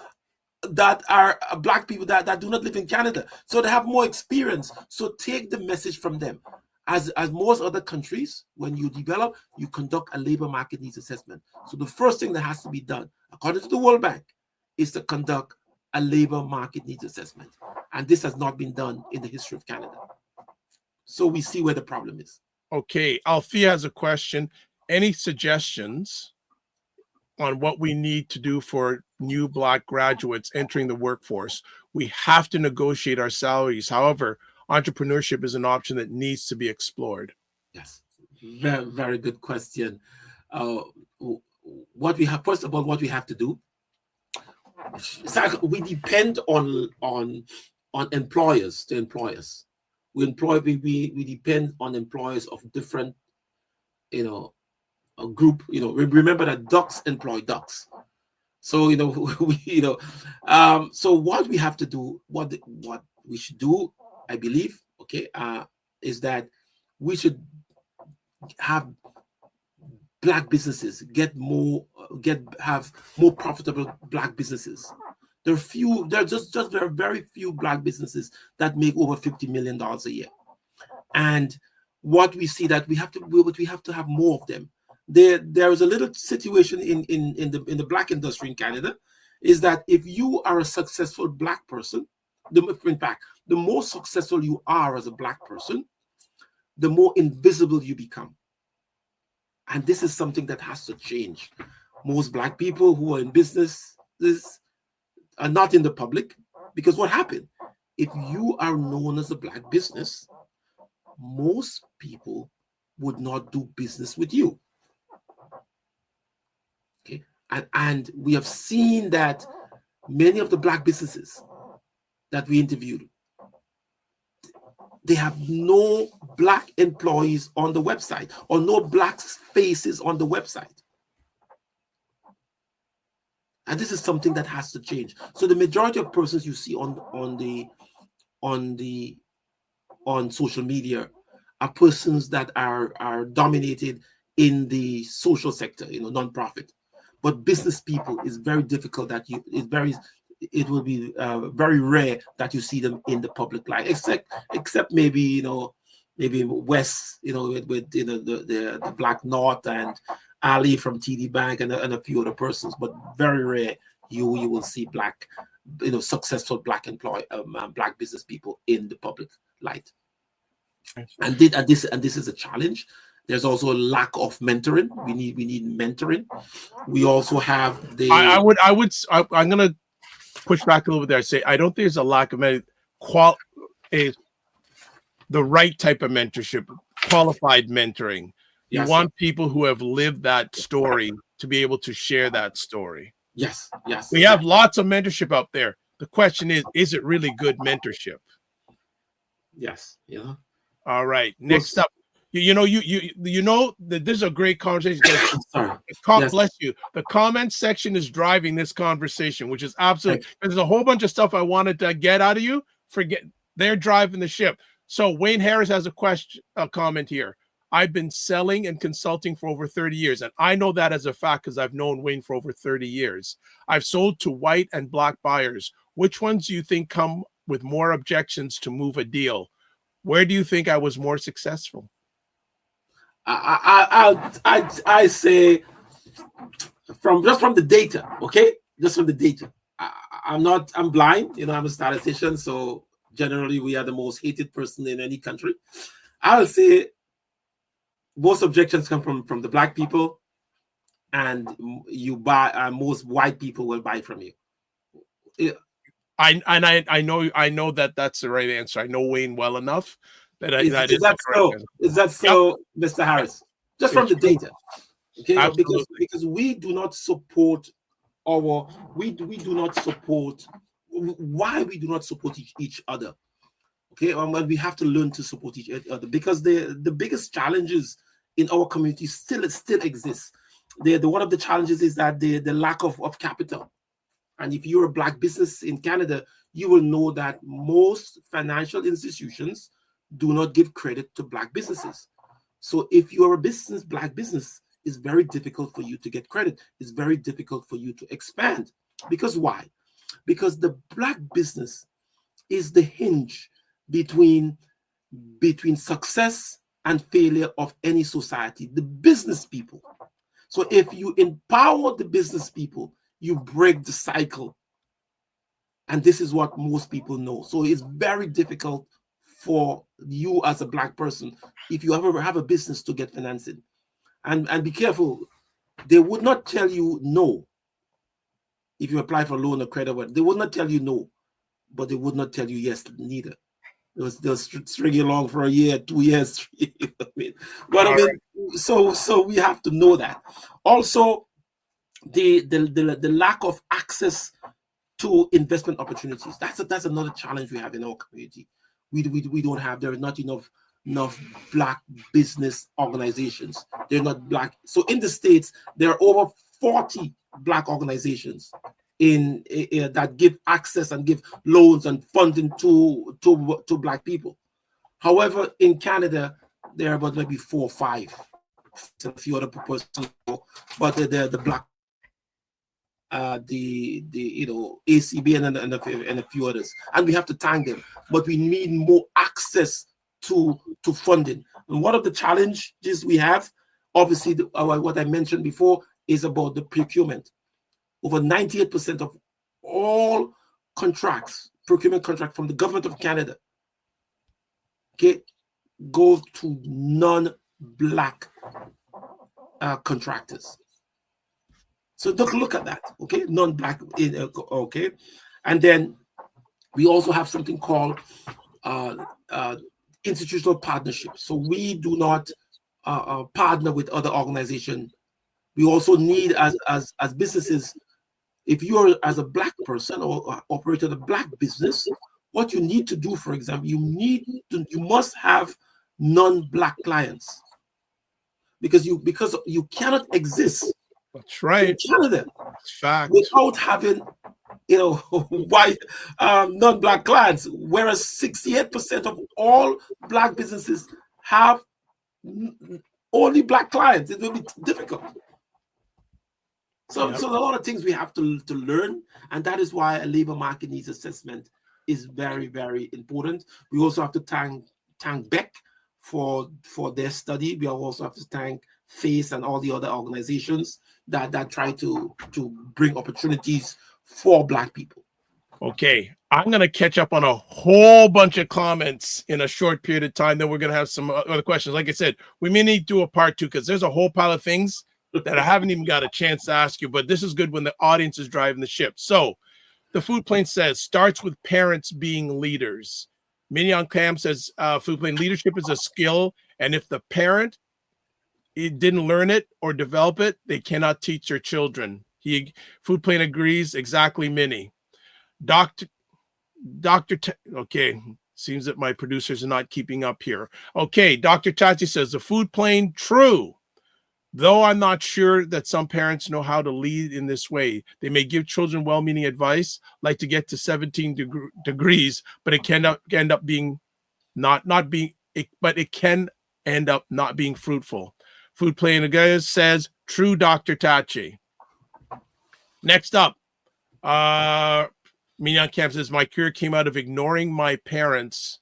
that are Black people that do not live in Canada, so they have more experience. So take the message from them. As most other countries, when you develop, you conduct a labor market needs assessment. So the first thing that has to be done, according to the World Bank, is to conduct a labor market needs assessment. And this has not been done in the history of Canada. So we see where the problem is. Okay, Althea has a question. Any suggestions on what we need to do for new Black graduates entering the workforce? We have to negotiate our salaries. However, entrepreneurship is an option that needs to be explored. Yes, very, very good question. What we have, first of all, what we have to do, we depend on employers to employers. We depend on employers of different, a group. Remember that ducks employ ducks. So so what we have to do, what we should do, I believe, is that we should have Black businesses have more profitable Black businesses. There are just there are very few Black businesses that make over $50 million a year, and what we see that we have to have more of them. There is a little situation in the Black industry in Canada, is that if you are a successful Black person, in fact, the more successful you are as a Black person, the more invisible you become. And this is something that has to change. Most Black people who are in business are not in the public, because what happened? If you are known as a Black business, most people would not do business with you. Okay, and we have seen that many of the Black businesses that we interviewed, they have no Black employees on the website, or no Black faces on the website. And this is something that has to change. So the majority of persons you see on social media are persons that are dominated in the social sector, nonprofit. But business people is very difficult. It will be very rare that you see them in the public light, except maybe West, with the Black North and Ali from TD Bank and a few other persons, but very rare you will see Black, successful Black Black business people in the public light. And this is a challenge. There's also a lack of mentoring. We need mentoring. We also have I'm gonna push back a little bit there. I say I don't think there's a lack of the right type of mentorship, qualified mentoring. You want people who have lived that story to be able to share that story. Yes. We have lots of mentorship out there. The question is it really good mentorship? Yes. All right. Next up, that this is a great conversation. Sorry. Bless you. The comment section is driving this conversation, which is absolutely. There's a whole bunch of stuff I wanted to get out of you. They're driving the ship. So Wayne Harris has a comment here. I've been selling and consulting for over 30 years, and I know that as a fact because I've known Wayne for over 30 years. I've sold to white and Black buyers. Which ones do you think come with more objections to move a deal? Where do you think I was more successful? I say from the data, okay? Just from the data. I'm blind, I'm a statistician, so generally we are the most hated person in any country. I'll say most objections come from the Black people, and you buy, most white people will buy from you. I know that that's the right answer. I know Wayne well enough that Is that that is the correct so? answer. Is that so, Mr. Harris? Just from It's the data, okay? Absolutely. Because we do not support we do not support why we do not support each other. Okay, and we have to learn to support each other, because the biggest challenges in our community still exists. The one of the challenges is that the lack of capital. And if you're a Black business in Canada, you will know that most financial institutions do not give credit to Black businesses. So if you're a Black business, it's very difficult for you to get credit. It's very difficult for you to expand. Because why? Because the Black business is the hinge between success and failure of any society, the business people. So if you empower the business people, you break the cycle. And this is what most people know. So it's very difficult for you as a Black person, if you ever have a business, to get financing. And be careful, they would not tell you no. If you apply for loan or credit, they would not tell you no, but they would not tell you yes neither. They'll string you along for a year, 2 years, 3 years. So we have to know that. Also, the lack of access to investment opportunities. That's another challenge we have in our community. We don't have, there is not enough Black business organizations. They're not Black. So in the States, there are over 40 Black organizations in that give access and give loans and funding to Black people. However, in Canada, there are about maybe 4 or 5, a few other persons, but they're the Black, the ACB and a few others, and we have to thank them. But we need more access to funding. And one of the challenges we have, obviously, what I mentioned before, is about the procurement. Over 98% of all procurement contracts from the government of Canada, okay, go to non-Black contractors. So look at that, okay, non-Black, okay. And then we also have something called institutional partnerships. So we do not partner with other organizations. We also need, as businesses, if you're as a Black person or operator a Black business, what you need to do, for example, you must have non-Black clients, because you cannot exist. That's right. In Canada, fact, without having white non-Black clients, whereas 68% of all Black businesses have only Black clients. It will be difficult. So a lot of things we have to learn, and that is why a labor market needs assessment is very, very important. We also have to thank Beck for their study. We also have to thank FACE and all the other organizations that try to bring opportunities for Black people. Okay, I'm going to catch up on a whole bunch of comments in a short period of time. Then we're going to have some other questions. Like I said, we may need to do a part 2, because there's a whole pile of things that I haven't even got a chance to ask you, but this is good when the audience is driving the ship. So the food plane says, starts with parents being leaders. Mignon Cam says, food plane leadership is a skill, and if the parent didn't learn it or develop it, they cannot teach their children. Food plane agrees, exactly, Minnie. Okay, seems that my producers are not keeping up here. Okay, Dr. Tati says, the food plane, true. Though I'm not sure that some parents know how to lead in this way. They may give children well-meaning advice, like to get to 17 degrees, but it can end up being it can end up not being fruitful. Food Plane again says, true, Dr. Tachi. Next up, Mignon Camp says, my career came out of ignoring my parents'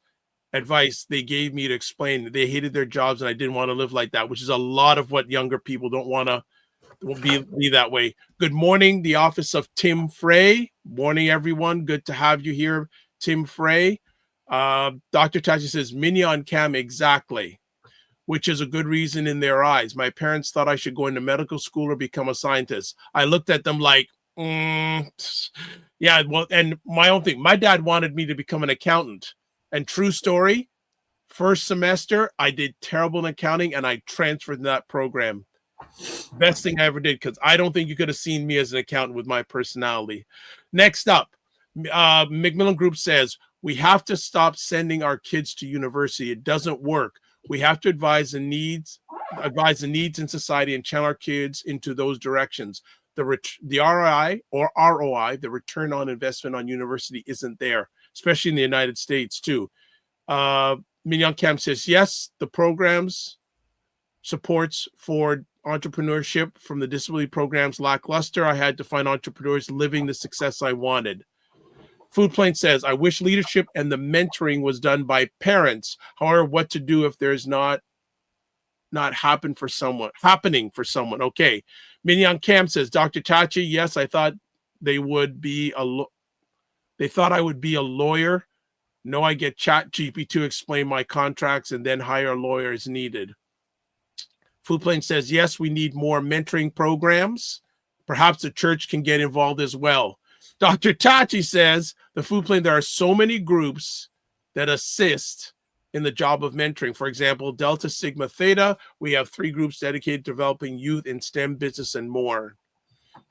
advice they gave me to explain. They hated their jobs and I didn't want to live like that, which is a lot of what younger people don't want to be that way. Good morning, the office of Tim Frey. Morning, everyone. Good to have you here, Tim Frey. Dr. Tachi says, Mignon Cam, exactly. which is a good reason in their eyes. My parents thought I should go into medical school or become a scientist. I looked at them like, yeah, well, and my own thing. My dad wanted me to become an accountant. And true story, first semester, I did terrible in accounting and I transferred in that program. Best thing I ever did, because I don't think you could have seen me as an accountant with my personality. Next up, Macmillan Group says, we have to stop sending our kids to university. It doesn't work. We have to advise the needs in society and channel our kids into those directions. The ROI, the return on investment on university, isn't there, especially in the United States too. Mignon Camp says, yes, the programs supports for entrepreneurship from the disability programs lackluster. I had to find entrepreneurs living the success I wanted. Food Plane says, I wish leadership and the mentoring was done by parents. However, what to do if there's not happening for someone. Okay. Mignon Cam says, Dr. Tachi, yes, I thought they thought I would be a lawyer. No, I get ChatGPT to explain my contracts and then hire a lawyer as needed. Food Plane says, yes, we need more mentoring programs. Perhaps the church can get involved as well. Dr. Tachi says, the Food Plane, there are so many groups that assist in the job of mentoring. For example, Delta Sigma Theta, we have 3 groups dedicated to developing youth in STEM, business, and more.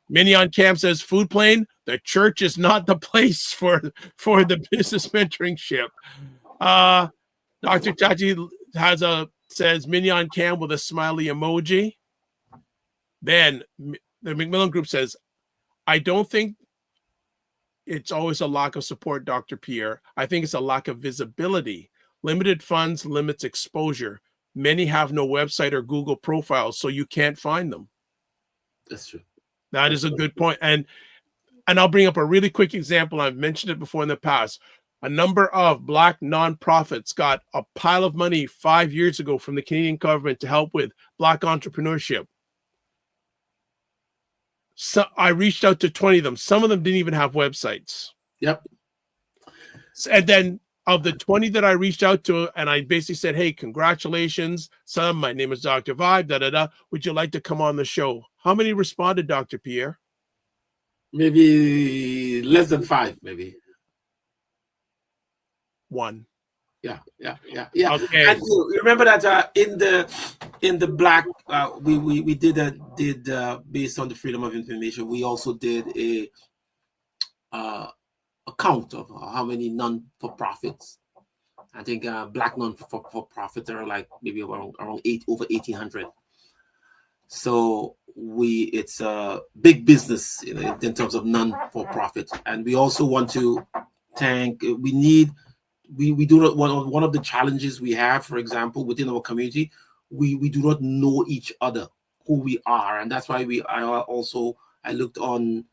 Mignon Camp says, Food Plane, the church is not the place for the business mentoring ship. Dr. Tachi says Mignon Camp with a smiley emoji. Then the Macmillan Group says, I don't think it's always a lack of support, Dr. Pierre. I think it's a lack of visibility. Limited funds limits exposure. Many have no website or Google profiles, so you can't find them. That's true. That is a good point. And I'll bring up a really quick example. I've mentioned it before in the past. A number of Black nonprofits got a pile of money 5 years ago from the Canadian government to help with Black entrepreneurship. So I reached out to 20 of them. Some of them didn't even have websites. Yep. And then of the 20 that I reached out to, and I basically said, hey, congratulations, son, my name is Dr. Vibe, would you like to come on the show? How many responded, Dr. Pierre? Maybe less than 5, maybe. 1. Yeah. Okay. And you remember that in the Black, we did based on the freedom of information. We also did a count of how many non-for-profits. I think Black non-for-profits are like maybe around over 1,800. So it's a big business in terms of non-for-profit, and we also want to thank. We do not one of the challenges we have, for example, within our community, we do not know each other, who we are, and that's why I looked on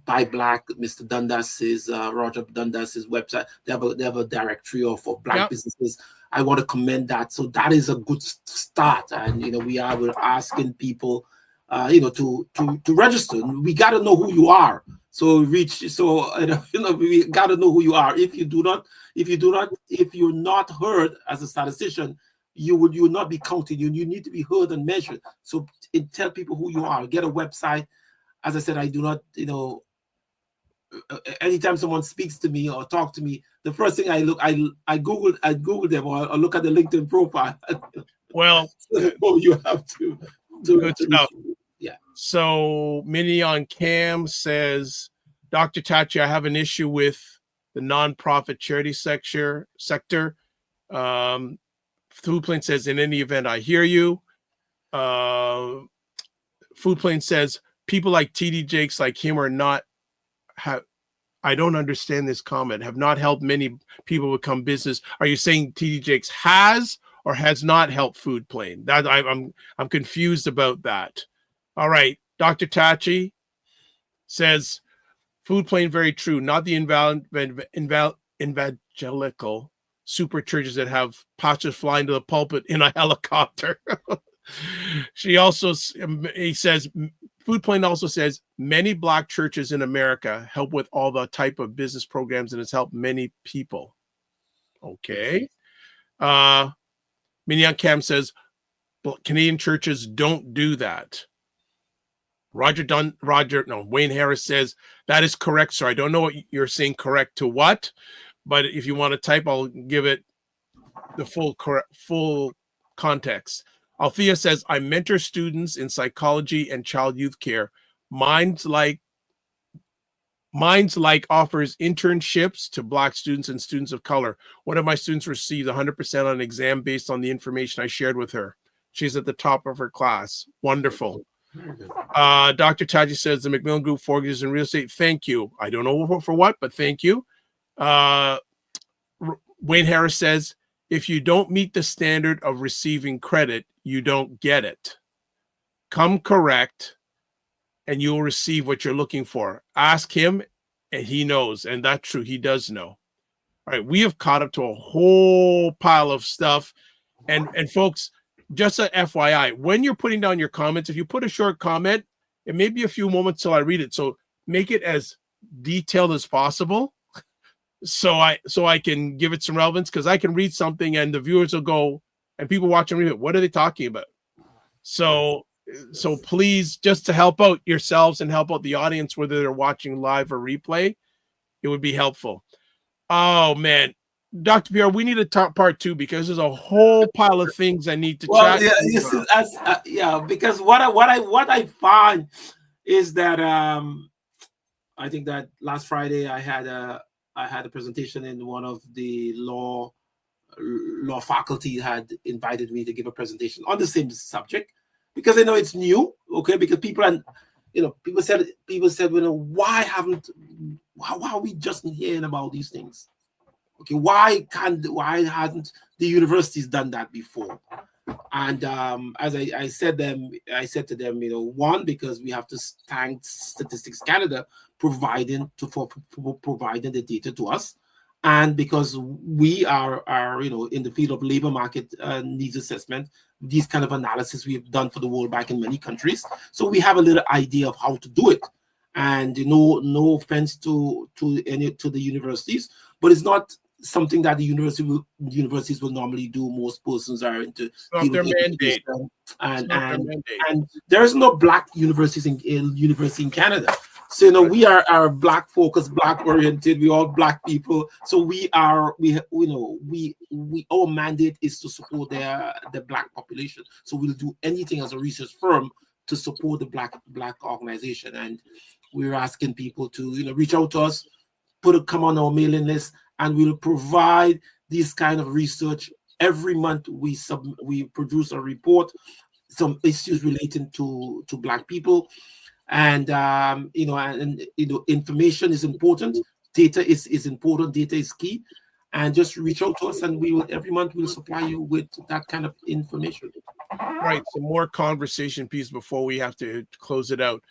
Buy Black, Mr. Dundas's Roger Dundas's website. They have a directory of Black businesses. I want to commend that. So that is a good start, and we're asking people, to register. We got to know who you are. So we got to know who you are. If you're not heard as a statistician, you will not be counted. You need to be heard and measured. So tell people who you are. Get a website. As I said, I do not, anytime someone speaks to me or talk to me, the first thing I Google them, or I look at the LinkedIn profile. Well, you have to good stuff. Yeah. So Mignon Cam says, Dr. Tachi, I have an issue with the nonprofit charity sector. Food Plane says, in any event, I hear you. Food Plane says, people like TD Jakes, like him, are not I don't understand this comment. Have not helped many people become business. Are you saying TD Jakes has or has not helped Food Plane? That I'm confused about that. All right, Dr. Tachi says, Food Plane, very true. Not the evangelical super churches that have pastors flying to the pulpit in a helicopter. He says, Food Plane also says, many Black churches in America help with all the type of business programs and has helped many people. Okay. Minyan Cam says, Canadian churches don't do that. Wayne Harris says, that is correct, sir. I don't know what you're saying correct to what, but if you want to type, I'll give it the full context. Althea says, I mentor students in psychology and child youth care. Minds Like offers internships to Black students and students of color. One of my students received 100% on an exam based on the information I shared with her. She's at the top of her class. Wonderful. Dr. Taji says the Macmillan Group focuses in real estate. Thank you. I don't know for what, but thank you. Wayne Harris says, if you don't meet the standard of receiving credit, you don't get it. Come correct, and you will receive what you're looking for. Ask him, and he knows. And that's true. He does know. All right. We have caught up to a whole pile of stuff. And folks, just a FYI, when you're putting down your comments, if you put a short comment, it may be a few moments till I read it. So make it as detailed as possible. So I can give it some relevance, because I can read something and the viewers will go, and people watching read it, what are they talking about? So please, just to help out yourselves and help out the audience, whether they're watching live or replay, it would be helpful. Oh man, Dr. Pierre, we need a part 2, because there's a whole pile of things I need to chat. Yeah, because what I find is that I think that last Friday I had a presentation in one of the law faculty had invited me to give a presentation on the same subject, because they know it's new, okay? Because people said, why are we just hearing about these things? Okay, why hadn't the universities done that before? And as I said to them, one, because we have to thank Statistics Canada providing the data to us, and because we are in the field of labor market needs assessment, these kind of analysis we have done for the World Bank in many countries, so we have a little idea of how to do it. And no offense to the universities, but it's not something that the universities will normally do. Most persons are into their mandate. And there's no Black universities in Canada. So we are Black focused, Black oriented. We all Black people. So our mandate is to support the Black population. So we'll do anything as a research firm to support the Black organization. And we're asking people to reach out to us, come on our mailing list, and we'll provide this kind of research every month. We produce a report, some issues relating to Black people, and information is important. Data is important. Data is key, and just reach out to us, and every month we'll supply you with that kind of information. Right. Some more conversation piece before we have to close it out.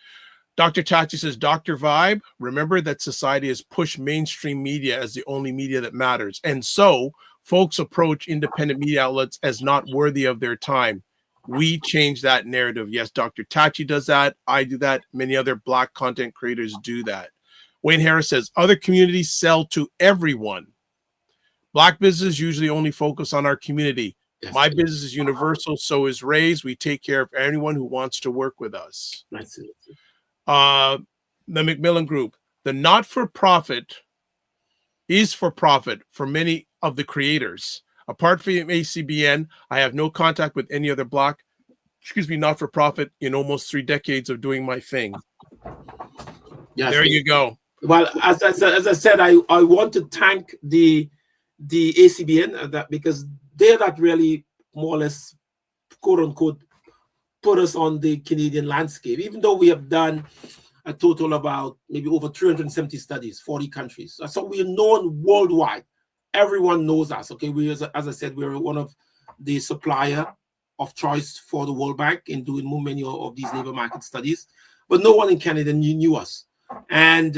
Dr. Chachi says, Dr. Vibe, remember that society has pushed mainstream media as the only media that matters. And so folks approach independent media outlets as not worthy of their time. We change that narrative. Yes, Dr. Tachi does that. I do that. Many other Black content creators do that. Wayne Harris says, other communities sell to everyone. Black businesses usually only focus on our community. Yes. My business is universal, so is Ray's. We take care of anyone who wants to work with us. That's it. The Macmillan Group, the not-for-profit is for profit for many of the creators. Apart from ACBN, I have no contact with any other not-for-profit in almost 3 decades of doing my thing. Yes. There you go. Well, as I said, I want to thank the ACBN because they're not really more or less, quote unquote, put us on the Canadian landscape, even though we have done a total about maybe over 370 studies, 40 countries. So we are known worldwide. Everyone knows us. Okay, as I said, we're one of the supplier of choice for the World Bank in doing many of these labor market studies, but no one in Canada knew us. And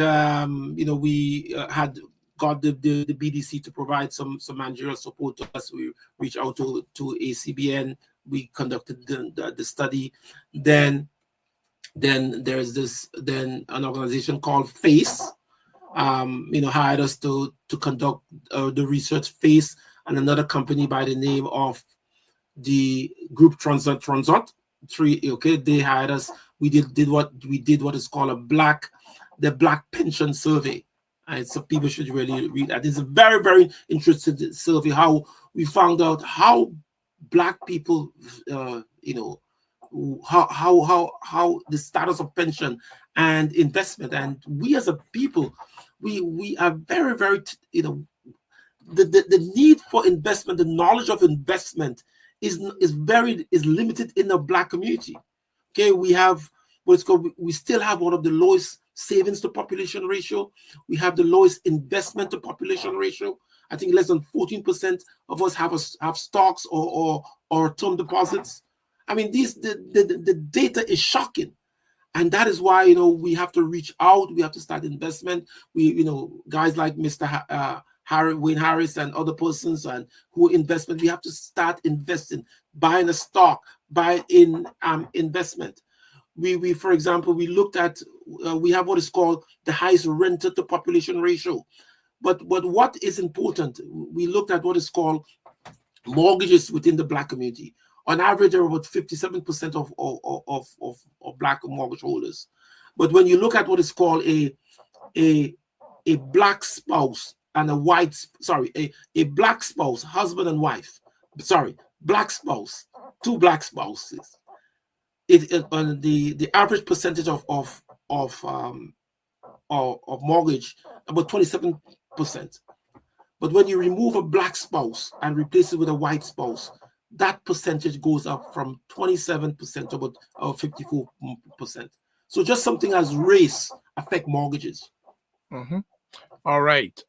we had got the BDC to provide some managerial support to us. We reached out to ACBN. We conducted the study. Then there's an organization called FACE, hired us to conduct the research. FACE and another company by the name of the group Transat 3. Okay, they hired us. We did what is called the Black Pension Survey. And so people should really read that. It's a very, very interesting survey. How we found out how Black people, how the status of pension and investment, and we as a people, we are very, very, the need for investment, the knowledge of investment is limited in the Black community. Okay, we have what's called, we still have one of the lowest savings to population ratio. We have the lowest investment to population ratio. I think less than 14% of us have stocks or term deposits. I mean, the data is shocking, and that is why we have to reach out. We have to start investment. We guys like Mr. Wayne Harris and other persons and who investment. We have to start investing, buying a stock, buy in investment. We for example, we looked at we have what is called the highest renter to population ratio. But what is important, we looked at what is called mortgages within the Black community. On average, there are about 57% of Black mortgage holders. But when you look at what is called a Black spouse and a Black spouse, husband and wife, Black spouse, two Black spouses, the average percentage of mortgage about 27%. But when you remove a Black spouse and replace it with a white spouse, that percentage goes up from 27% to about 54%. So just something as race affect mortgages. Mm-hmm. All right.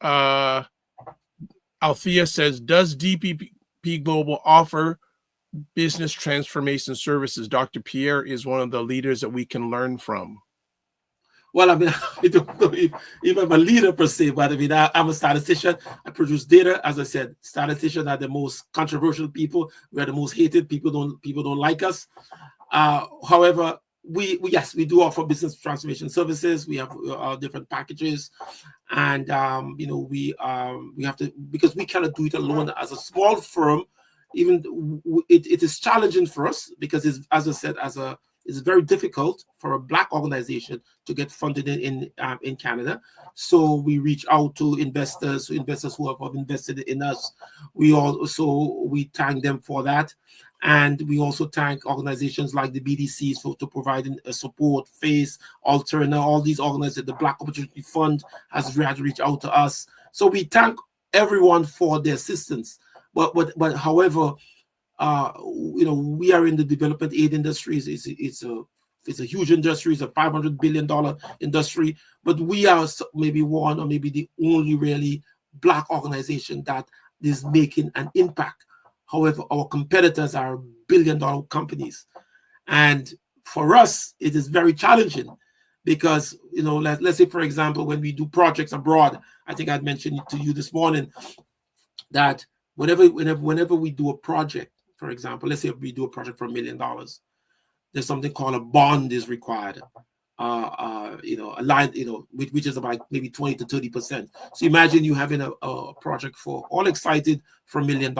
Althea says, does DPP Global offer business transformation services? Dr. Pierre is one of the leaders that we can learn from. Well, I mean, I don't know if I'm a leader per se, but I mean, I'm a statistician. I produce data. As I said, statisticians are the most controversial people. We are the most hated. People don't like us. However, we do offer business transformation services. We have different packages, and we have to, because we cannot do it alone as a small firm. Even it is challenging for us because, as I said, it's very difficult for a Black organization to get funded in Canada. So we reach out to investors who have invested in us. We thank them for that. And we also thank organizations like the BDCs to provide support, FACE, Alterna, all these organizations. The Black Opportunity Fund has had to reach out to us. So we thank everyone for their assistance. But however, we are in the development aid industry. It's a huge industry. It's a $500 billion industry. But we are maybe one or maybe the only really Black organization that is making an impact. However, our competitors are billion-dollar companies, and for us, it is very challenging because let's say, for example, when we do projects abroad, I think I'd mentioned to you this morning that whenever we do a project, for example, let's say we do a project for $1 million, there's something called a bond is required, a line, which is about maybe 20 to 30%. So imagine you having a project for all excited for $1 million,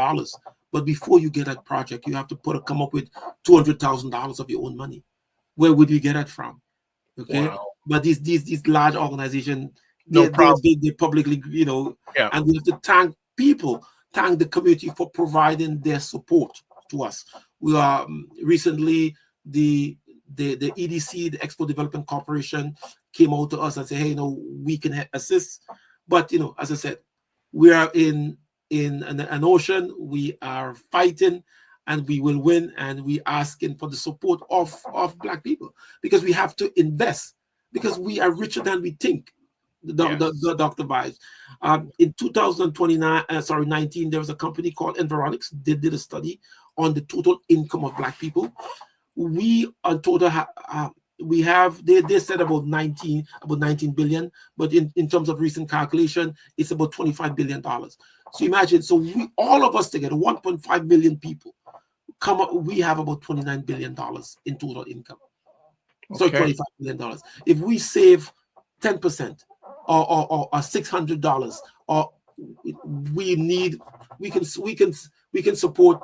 but before you get that project, you have to come up with $200,000 of your own money. Where would you get that from? Okay, wow. But these large organizations, they publicly, and we have to thank the community for providing their support to us. We are recently the EDC, the Expo Development Corporation, came out to us and said, hey, we can assist. But as I said, we are in an ocean. We are fighting, and we will win. And we asking for the support of Black people because we have to invest because we are richer than we think. The Dr. Vibes. In 2019, there was a company called Environics. They did a study on the total income of Black people. We on total they said about 19 billion, but in terms of recent calculation, it's about $25 billion. So imagine, all of us together, 1.5 million people, we have about $29 billion in total income. Okay. So $25 billion. If we save 10%, or $600, or we can support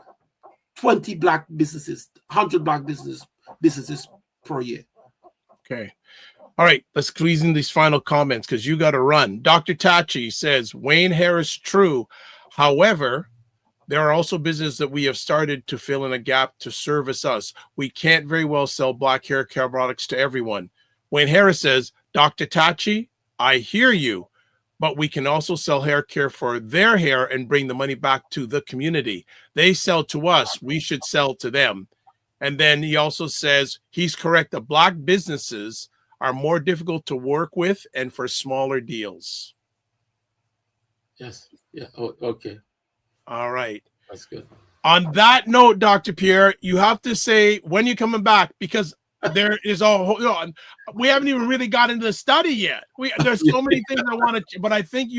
20 black businesses, 100 black businesses per year. Okay. All right, let's squeeze in these final comments because you got to run. Dr. Tachi says, Wayne Harris, true. However, there are also businesses that we have started to fill in a gap to service us. We can't very well sell black hair care products to everyone. Wayne Harris says, Dr. Tachi, I hear you, but we can also sell hair care for their hair and bring the money back to the community. They sell to us. We should sell to them. And then he also says he's correct. The black businesses are more difficult to work with and for smaller deals. Yes. Yeah. Oh, okay. All right. That's good. On that note, Dr. Pierre, you have to say when you're coming back, because there is all, you know, we haven't even really got into the study yet. There's so many things I want to, but I think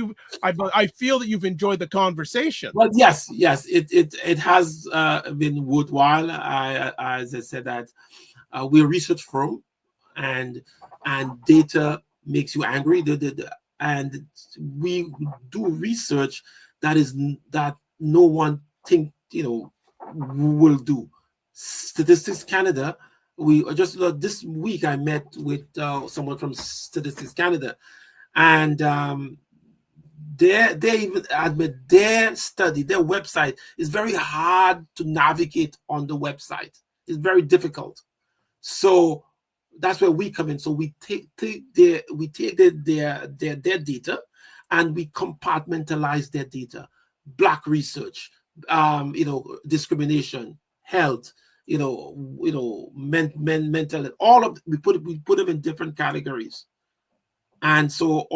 I feel that you've enjoyed the conversation. Well, yes, it has been worthwhile. As I said, that we're a research firm, and data makes you angry. And we do research that no one think will do. Statistics Canada. We just this week I met with someone from Statistics Canada, and they even admit their study, their website is very hard to navigate on the website. It's very difficult. So that's where we come in. So we take their data and we compartmentalize their data. Black research, discrimination, health, mental, all of we put them in different categories. And so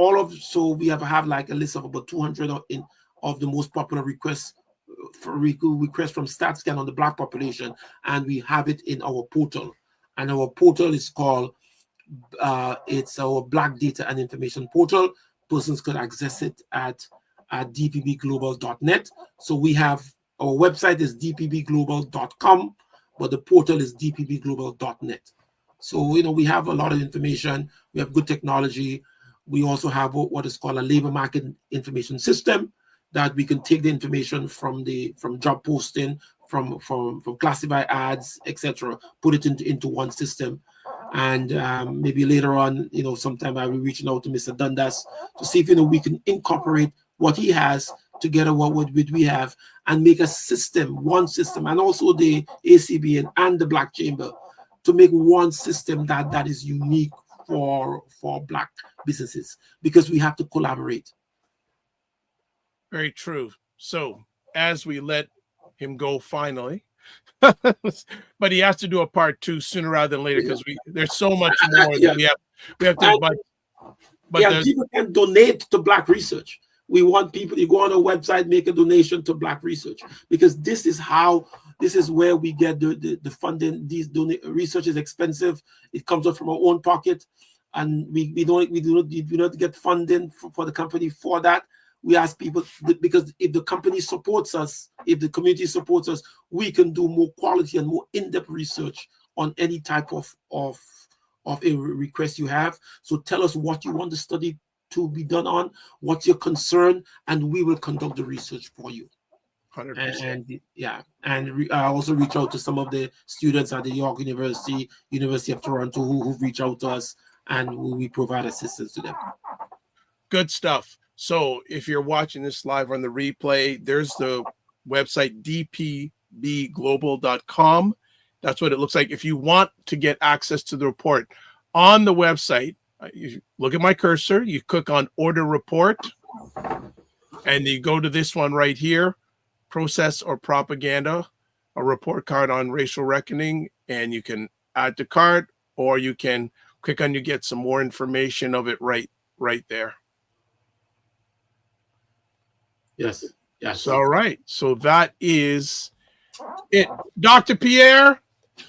we have like a list of about 200 of the most popular requests from StatsCan on the black population, and we have it in our portal. And our portal is called it's our Black Data and Information Portal. Persons could access it at dpbglobal.net. So we have our website is dpbglobal.com, but the portal is dpbglobal.net. So we have a lot of information. We have good technology. We also have what is called a labor market information system, that we can take the information from job posting, from classified ads, etc., put it into one system. And maybe later on, sometime I will be reaching out to Mr. Dundas to see if we can incorporate what he has together what we have and make a system, one system, and also the ACBN and the Black Chamber to make one system that is unique for black businesses, because we have to collaborate. Very true. So as we let him go finally, but he has to do a part 2 sooner rather than later, because there's so much more that we have to. But people can donate to black research. We want people to go on our website, make a donation to black research, because this is where we get the funding. Research is expensive. It comes up from our own pocket, and we do not get funding for the company for that. We ask people, because if the company supports us, if the community supports us, we can do more quality and more in-depth research on any type of a request you have. So tell us what you want the study to be done on, what's your concern, and we will conduct the research for you. 100%. And I also reach out to some of the students at the York University of Toronto who reach out to us, and we provide assistance to them. Good stuff. So if you're watching this live on the replay, there's the website dpbglobal.com. That's what it looks like. If you want to get access to the report on the website, you look at my cursor, you click on order report, and you go to this one right here, process or propaganda, a report card on racial reckoning, and you can add to cart, or you can click on, you get some more information of it right there. Yes. All right. So that is it. Dr. Pierre,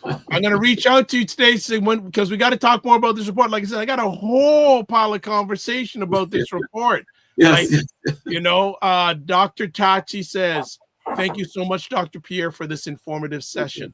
I'm going to reach out to you today because we got to talk more about this report. Like I said, I got a whole pile of conversation about this report. Yes. Dr. Tachi says, thank you so much, Dr. Pierre, for this informative session.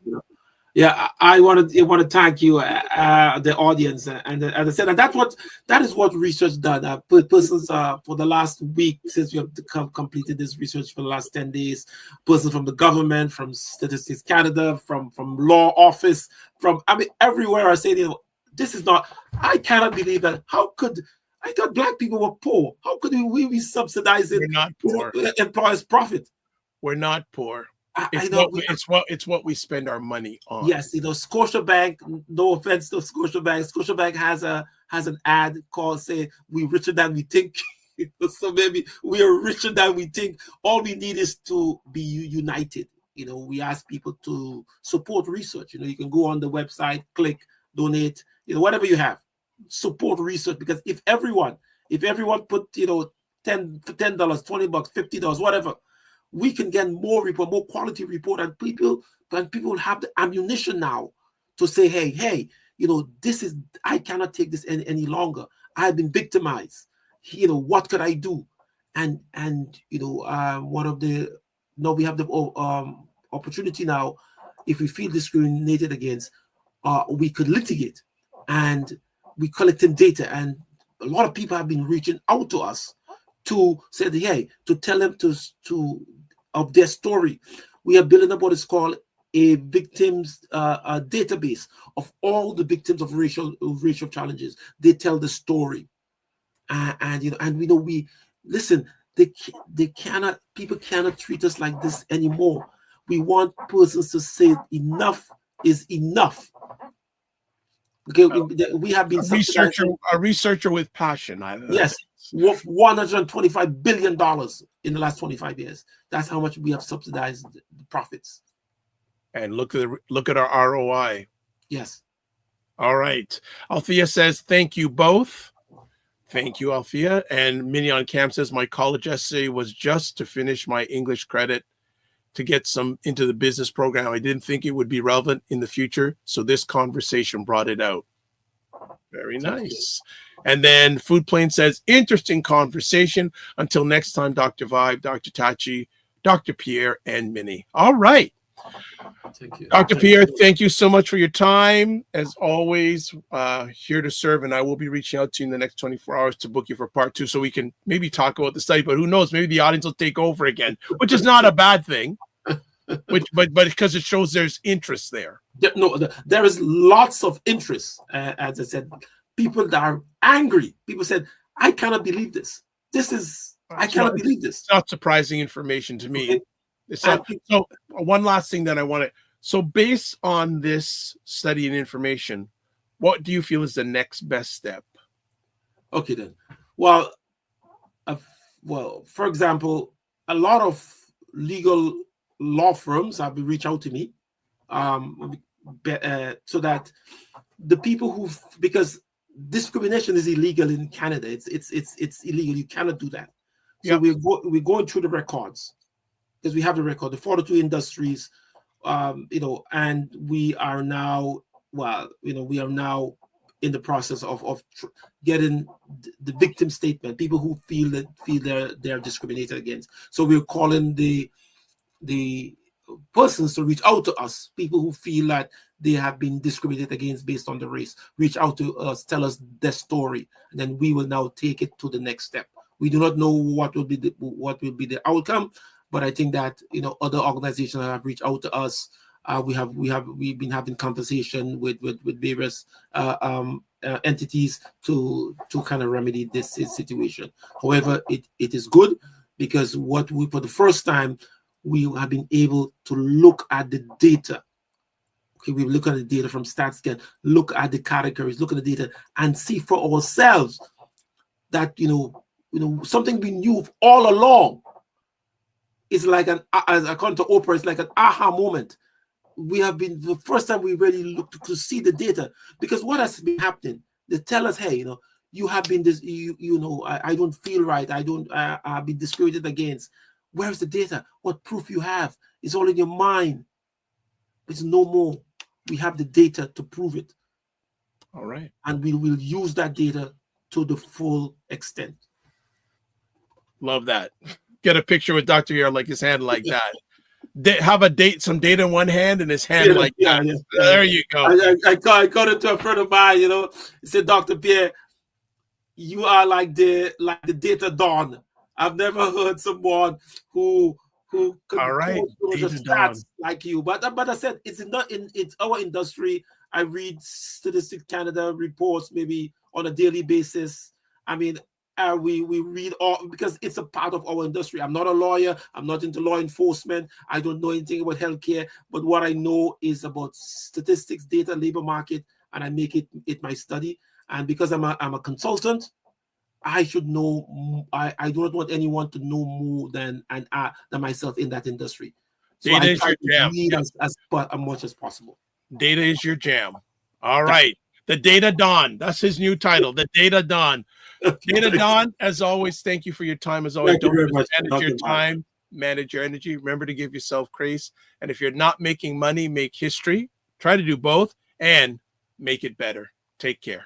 Yeah, I want to thank you, the audience, and as I said, and that is what research done. Persons for the last week, since we have completed this research for the last 10 days, persons from the government, from Statistics Canada, from law office, from everywhere are saying, this is not. I cannot believe that. How could I thought black people were poor? How could we be subsidizing We're not poor. employers' profit? We're not poor. I know It's what we spend our money on. Yes, Scotiabank. No offense to Scotiabank. Scotiabank has an ad called "Say We richer than we think." So maybe we are richer than we think. All we need is to be united. We ask people to support research. You can go on the website, click, donate. Whatever you have, support research, because if everyone put $10, $20, $50, whatever, we can get more quality report, and people have the ammunition now to say, hey, I cannot take this any longer. I've been victimized. What could I do? And we have the opportunity now. If we feel discriminated against, we could litigate, and we collecting data, and a lot of people have been reaching out to us to say, hey, to tell them of their story. We are building up what is called a victims database of all the victims of racial challenges. They tell the story, and we know listen. People cannot treat us like this anymore. We want persons to say enough is enough. Okay, we have been a researcher with passion. Yes, worth $125 billion in the last 25 years. That's how much we have subsidized the profits. And look at our ROI. Yes. All right. Althea says, thank you both. Thank you, Althea. And Minnie on Cam says, my college essay was just to finish my English credit to get some into the business program. I didn't think it would be relevant in the future, so this conversation brought it out. Very nice. And then Food Plane says, interesting conversation. Until next time, Dr. Vibe, Dr. Tachi, Dr. Pierre, and Minnie. All right. Thank you. Dr. Pierre, thank you so much for your time. As always, here to serve, and I will be reaching out to you in the next 24 hours to book you for part 2 so we can maybe talk about the study, but who knows, maybe the audience will take over again, which is not a bad thing, but because it shows there's interest there. There is lots of interest. As I said, people that are angry. People said, I cannot believe this. I cannot believe this. It's not surprising information to me. Okay. So one last thing that I want to, so based on this study and information, what do you feel is the next best step? Okay, then. Well, for example, a lot of legal law firms have reached out to me, so that the people because discrimination is illegal in Canada. It's illegal. You cannot do that. So we're going through the records, because we have the record, the 42 industries, and we are now, we are now in the process of getting the victim statement, people who feel they're discriminated against. So we're calling the persons to reach out to us, people who feel that they have been discriminated against based on the race, reach out to us, tell us their story, and then we will now take it to the next step. We do not know what will be the outcome, but I think that other organizations have reached out to us. We've been having conversation with various entities to kind of remedy this situation. However, it is good, because for the first time we have been able to look at the data. Okay, we look at the data from StatsCan, look at the categories, look at the data, and see for ourselves that something we knew all along. It's like as according to Oprah, it's like an aha moment. We have been the first time we really looked to see the data, because what has been happening? They tell us, hey, you have been this, I don't feel right. I've been discriminated against. Where's the data? What proof you have? It's all in your mind. It's no more. We have the data to prove it. All right. And we will use that data to the full extent. Love that. Get a picture with Dr. Pierre, like his hand like that. have some data in one hand and his hand like that. Yeah. There you go. I called it to a friend of mine, you know. He said, Dr. Pierre, you are like the data Don. I've never heard someone who could All right, the data stats Don. like you. But I said it's our industry. I read Statistics Canada reports maybe on a daily basis. I mean, we read all because it's a part of our industry. I'm not a lawyer. I'm not into law enforcement. I don't know anything about healthcare. But what I know is about statistics, data, labor market, and I make it my study. And because I'm a consultant, I should know. I do not want anyone to know more than myself in that industry. So Data I is try your to jam. read as much as possible. Data is your jam. All right. The Data Don. That's his new title. The Data Don. Data Don, as always, thank you for your time. As always, Thank you don't very much. manage your time, manage your energy. Remember to give yourself grace. And if you're not making money, make history. Try to do both and make it better. Take care.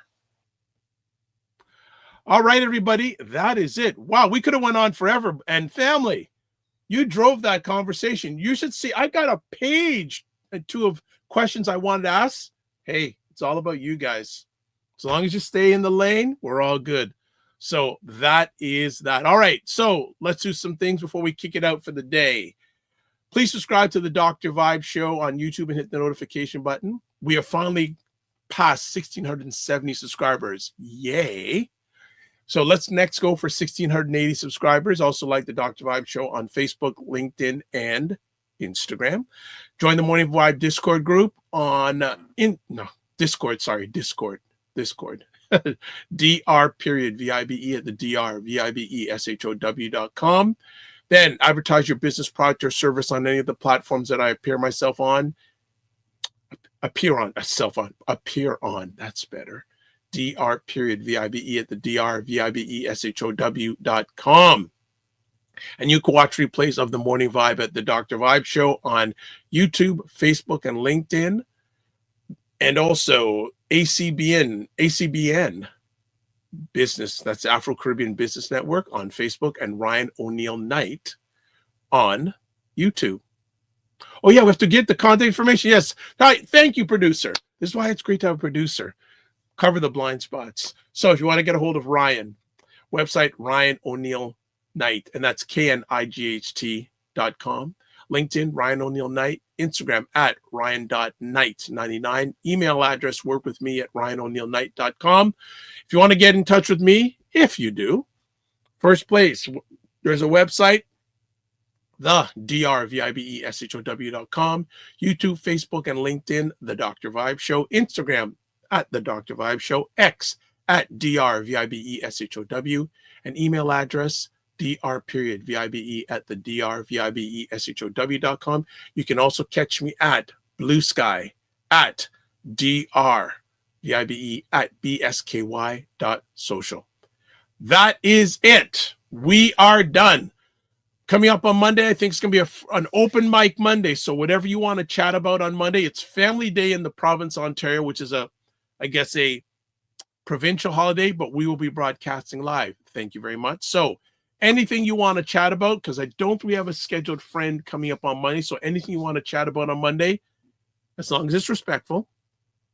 All right, everybody. That is it. Wow, we could have went on forever. And family, you drove that conversation. You should see. I got a page or two of questions I wanted to ask. Hey, it's all about you guys. As long as you stay in the lane, we're all good. So that is that. All right. So let's do some things before we kick it out for the day. Please subscribe to the Dr. Vibe Show on YouTube and hit the notification button. We are finally past 1,670 subscribers. Yay. So let's next go for 1,680 subscribers. Also like the Dr. Vibe Show on Facebook, LinkedIn, and Instagram. Join the Morning Vibe Discord group on Discord. DR.VIBE at the DRVIBESHOW.com. Then advertise your business product or service on any of the platforms that I appear on. That's better. DR.VIBE at the DRVIBESHOW.com. And you can watch replays of the Morning Vibe at the Dr. Vibe Show on YouTube, Facebook, and LinkedIn. And also ACBN Business, that's Afro-Caribbean Business Network on Facebook, and Ryan Oneil Knight on YouTube. Oh, yeah, we have to get the contact information. Yes. All right. Thank you, producer. This is why it's great to have a producer. Cover the blind spots. So if you want to get a hold of Ryan, website Ryan Oneil Knight, and that's KNIGHT.com. LinkedIn, Ryan Oneil Knight. Instagram at Ryan.Knight99. Email address, workwithme@RyanOneilKnight.com. If you want to get in touch with me, if you do, first place, there's a website, the DRVIBESHOW.com. YouTube, Facebook, and LinkedIn, The Dr. Vibe Show. Instagram, at The Dr. Vibe Show. X, at DRVIBESHOW. And email address, dr.vibe at the drvibeshow.com. You can also catch me at Blue Sky at drvibe at bsky.social. That is it. We are done. Coming up on Monday, I think it's going to be an open mic Monday. So whatever you want to chat about on Monday, it's Family Day in the province of Ontario, which is a provincial holiday, but we will be broadcasting live. Thank you very much. So anything you want to chat about, because I don't think we have a scheduled friend coming up on Monday. So anything you want to chat about on Monday, as long as it's respectful,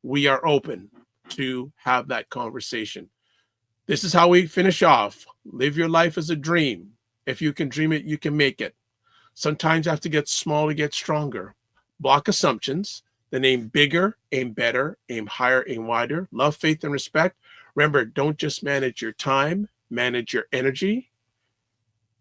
we are open to have that conversation. This is how we finish off. Live your life as a dream. If you can dream it, you can make it. Sometimes you have to get small to get stronger. Block assumptions. Then aim bigger, aim better, aim higher, aim wider. Love, faith, and respect. Remember, don't just manage your time, manage your energy.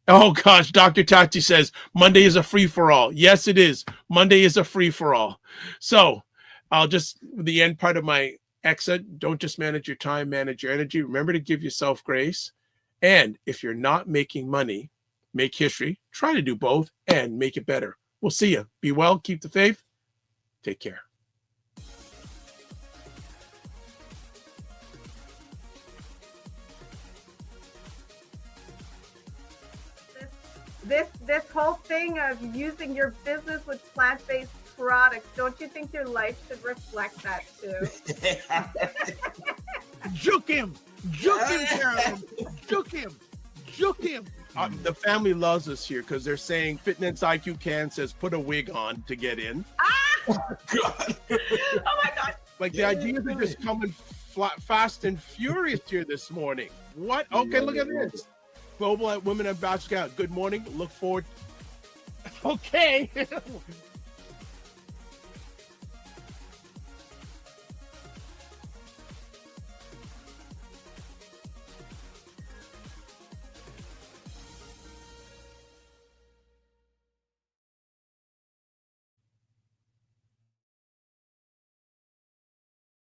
Oh gosh, Dr. Tati says Monday is a free-for-all. Yes, it is. Monday is a free-for-all. So I'll just, the end part of my exit, don't just manage your time, manage your energy. Remember to give yourself grace. And if you're not making money, make history. Try to do both and make it better. We'll see you. Be well, keep the faith. Take care. This whole thing of using your business with plant-based products, don't you think your life should reflect that too? Juke him, Carolyn. Juke him. The family loves us here because they're saying Fitness IQ Can says put a wig on to get in. God. Oh my God. Like the ideas are just coming fast and furious here this morning. What? Okay, look at this. Global Women Ambassador. Good morning. Look forward. Okay.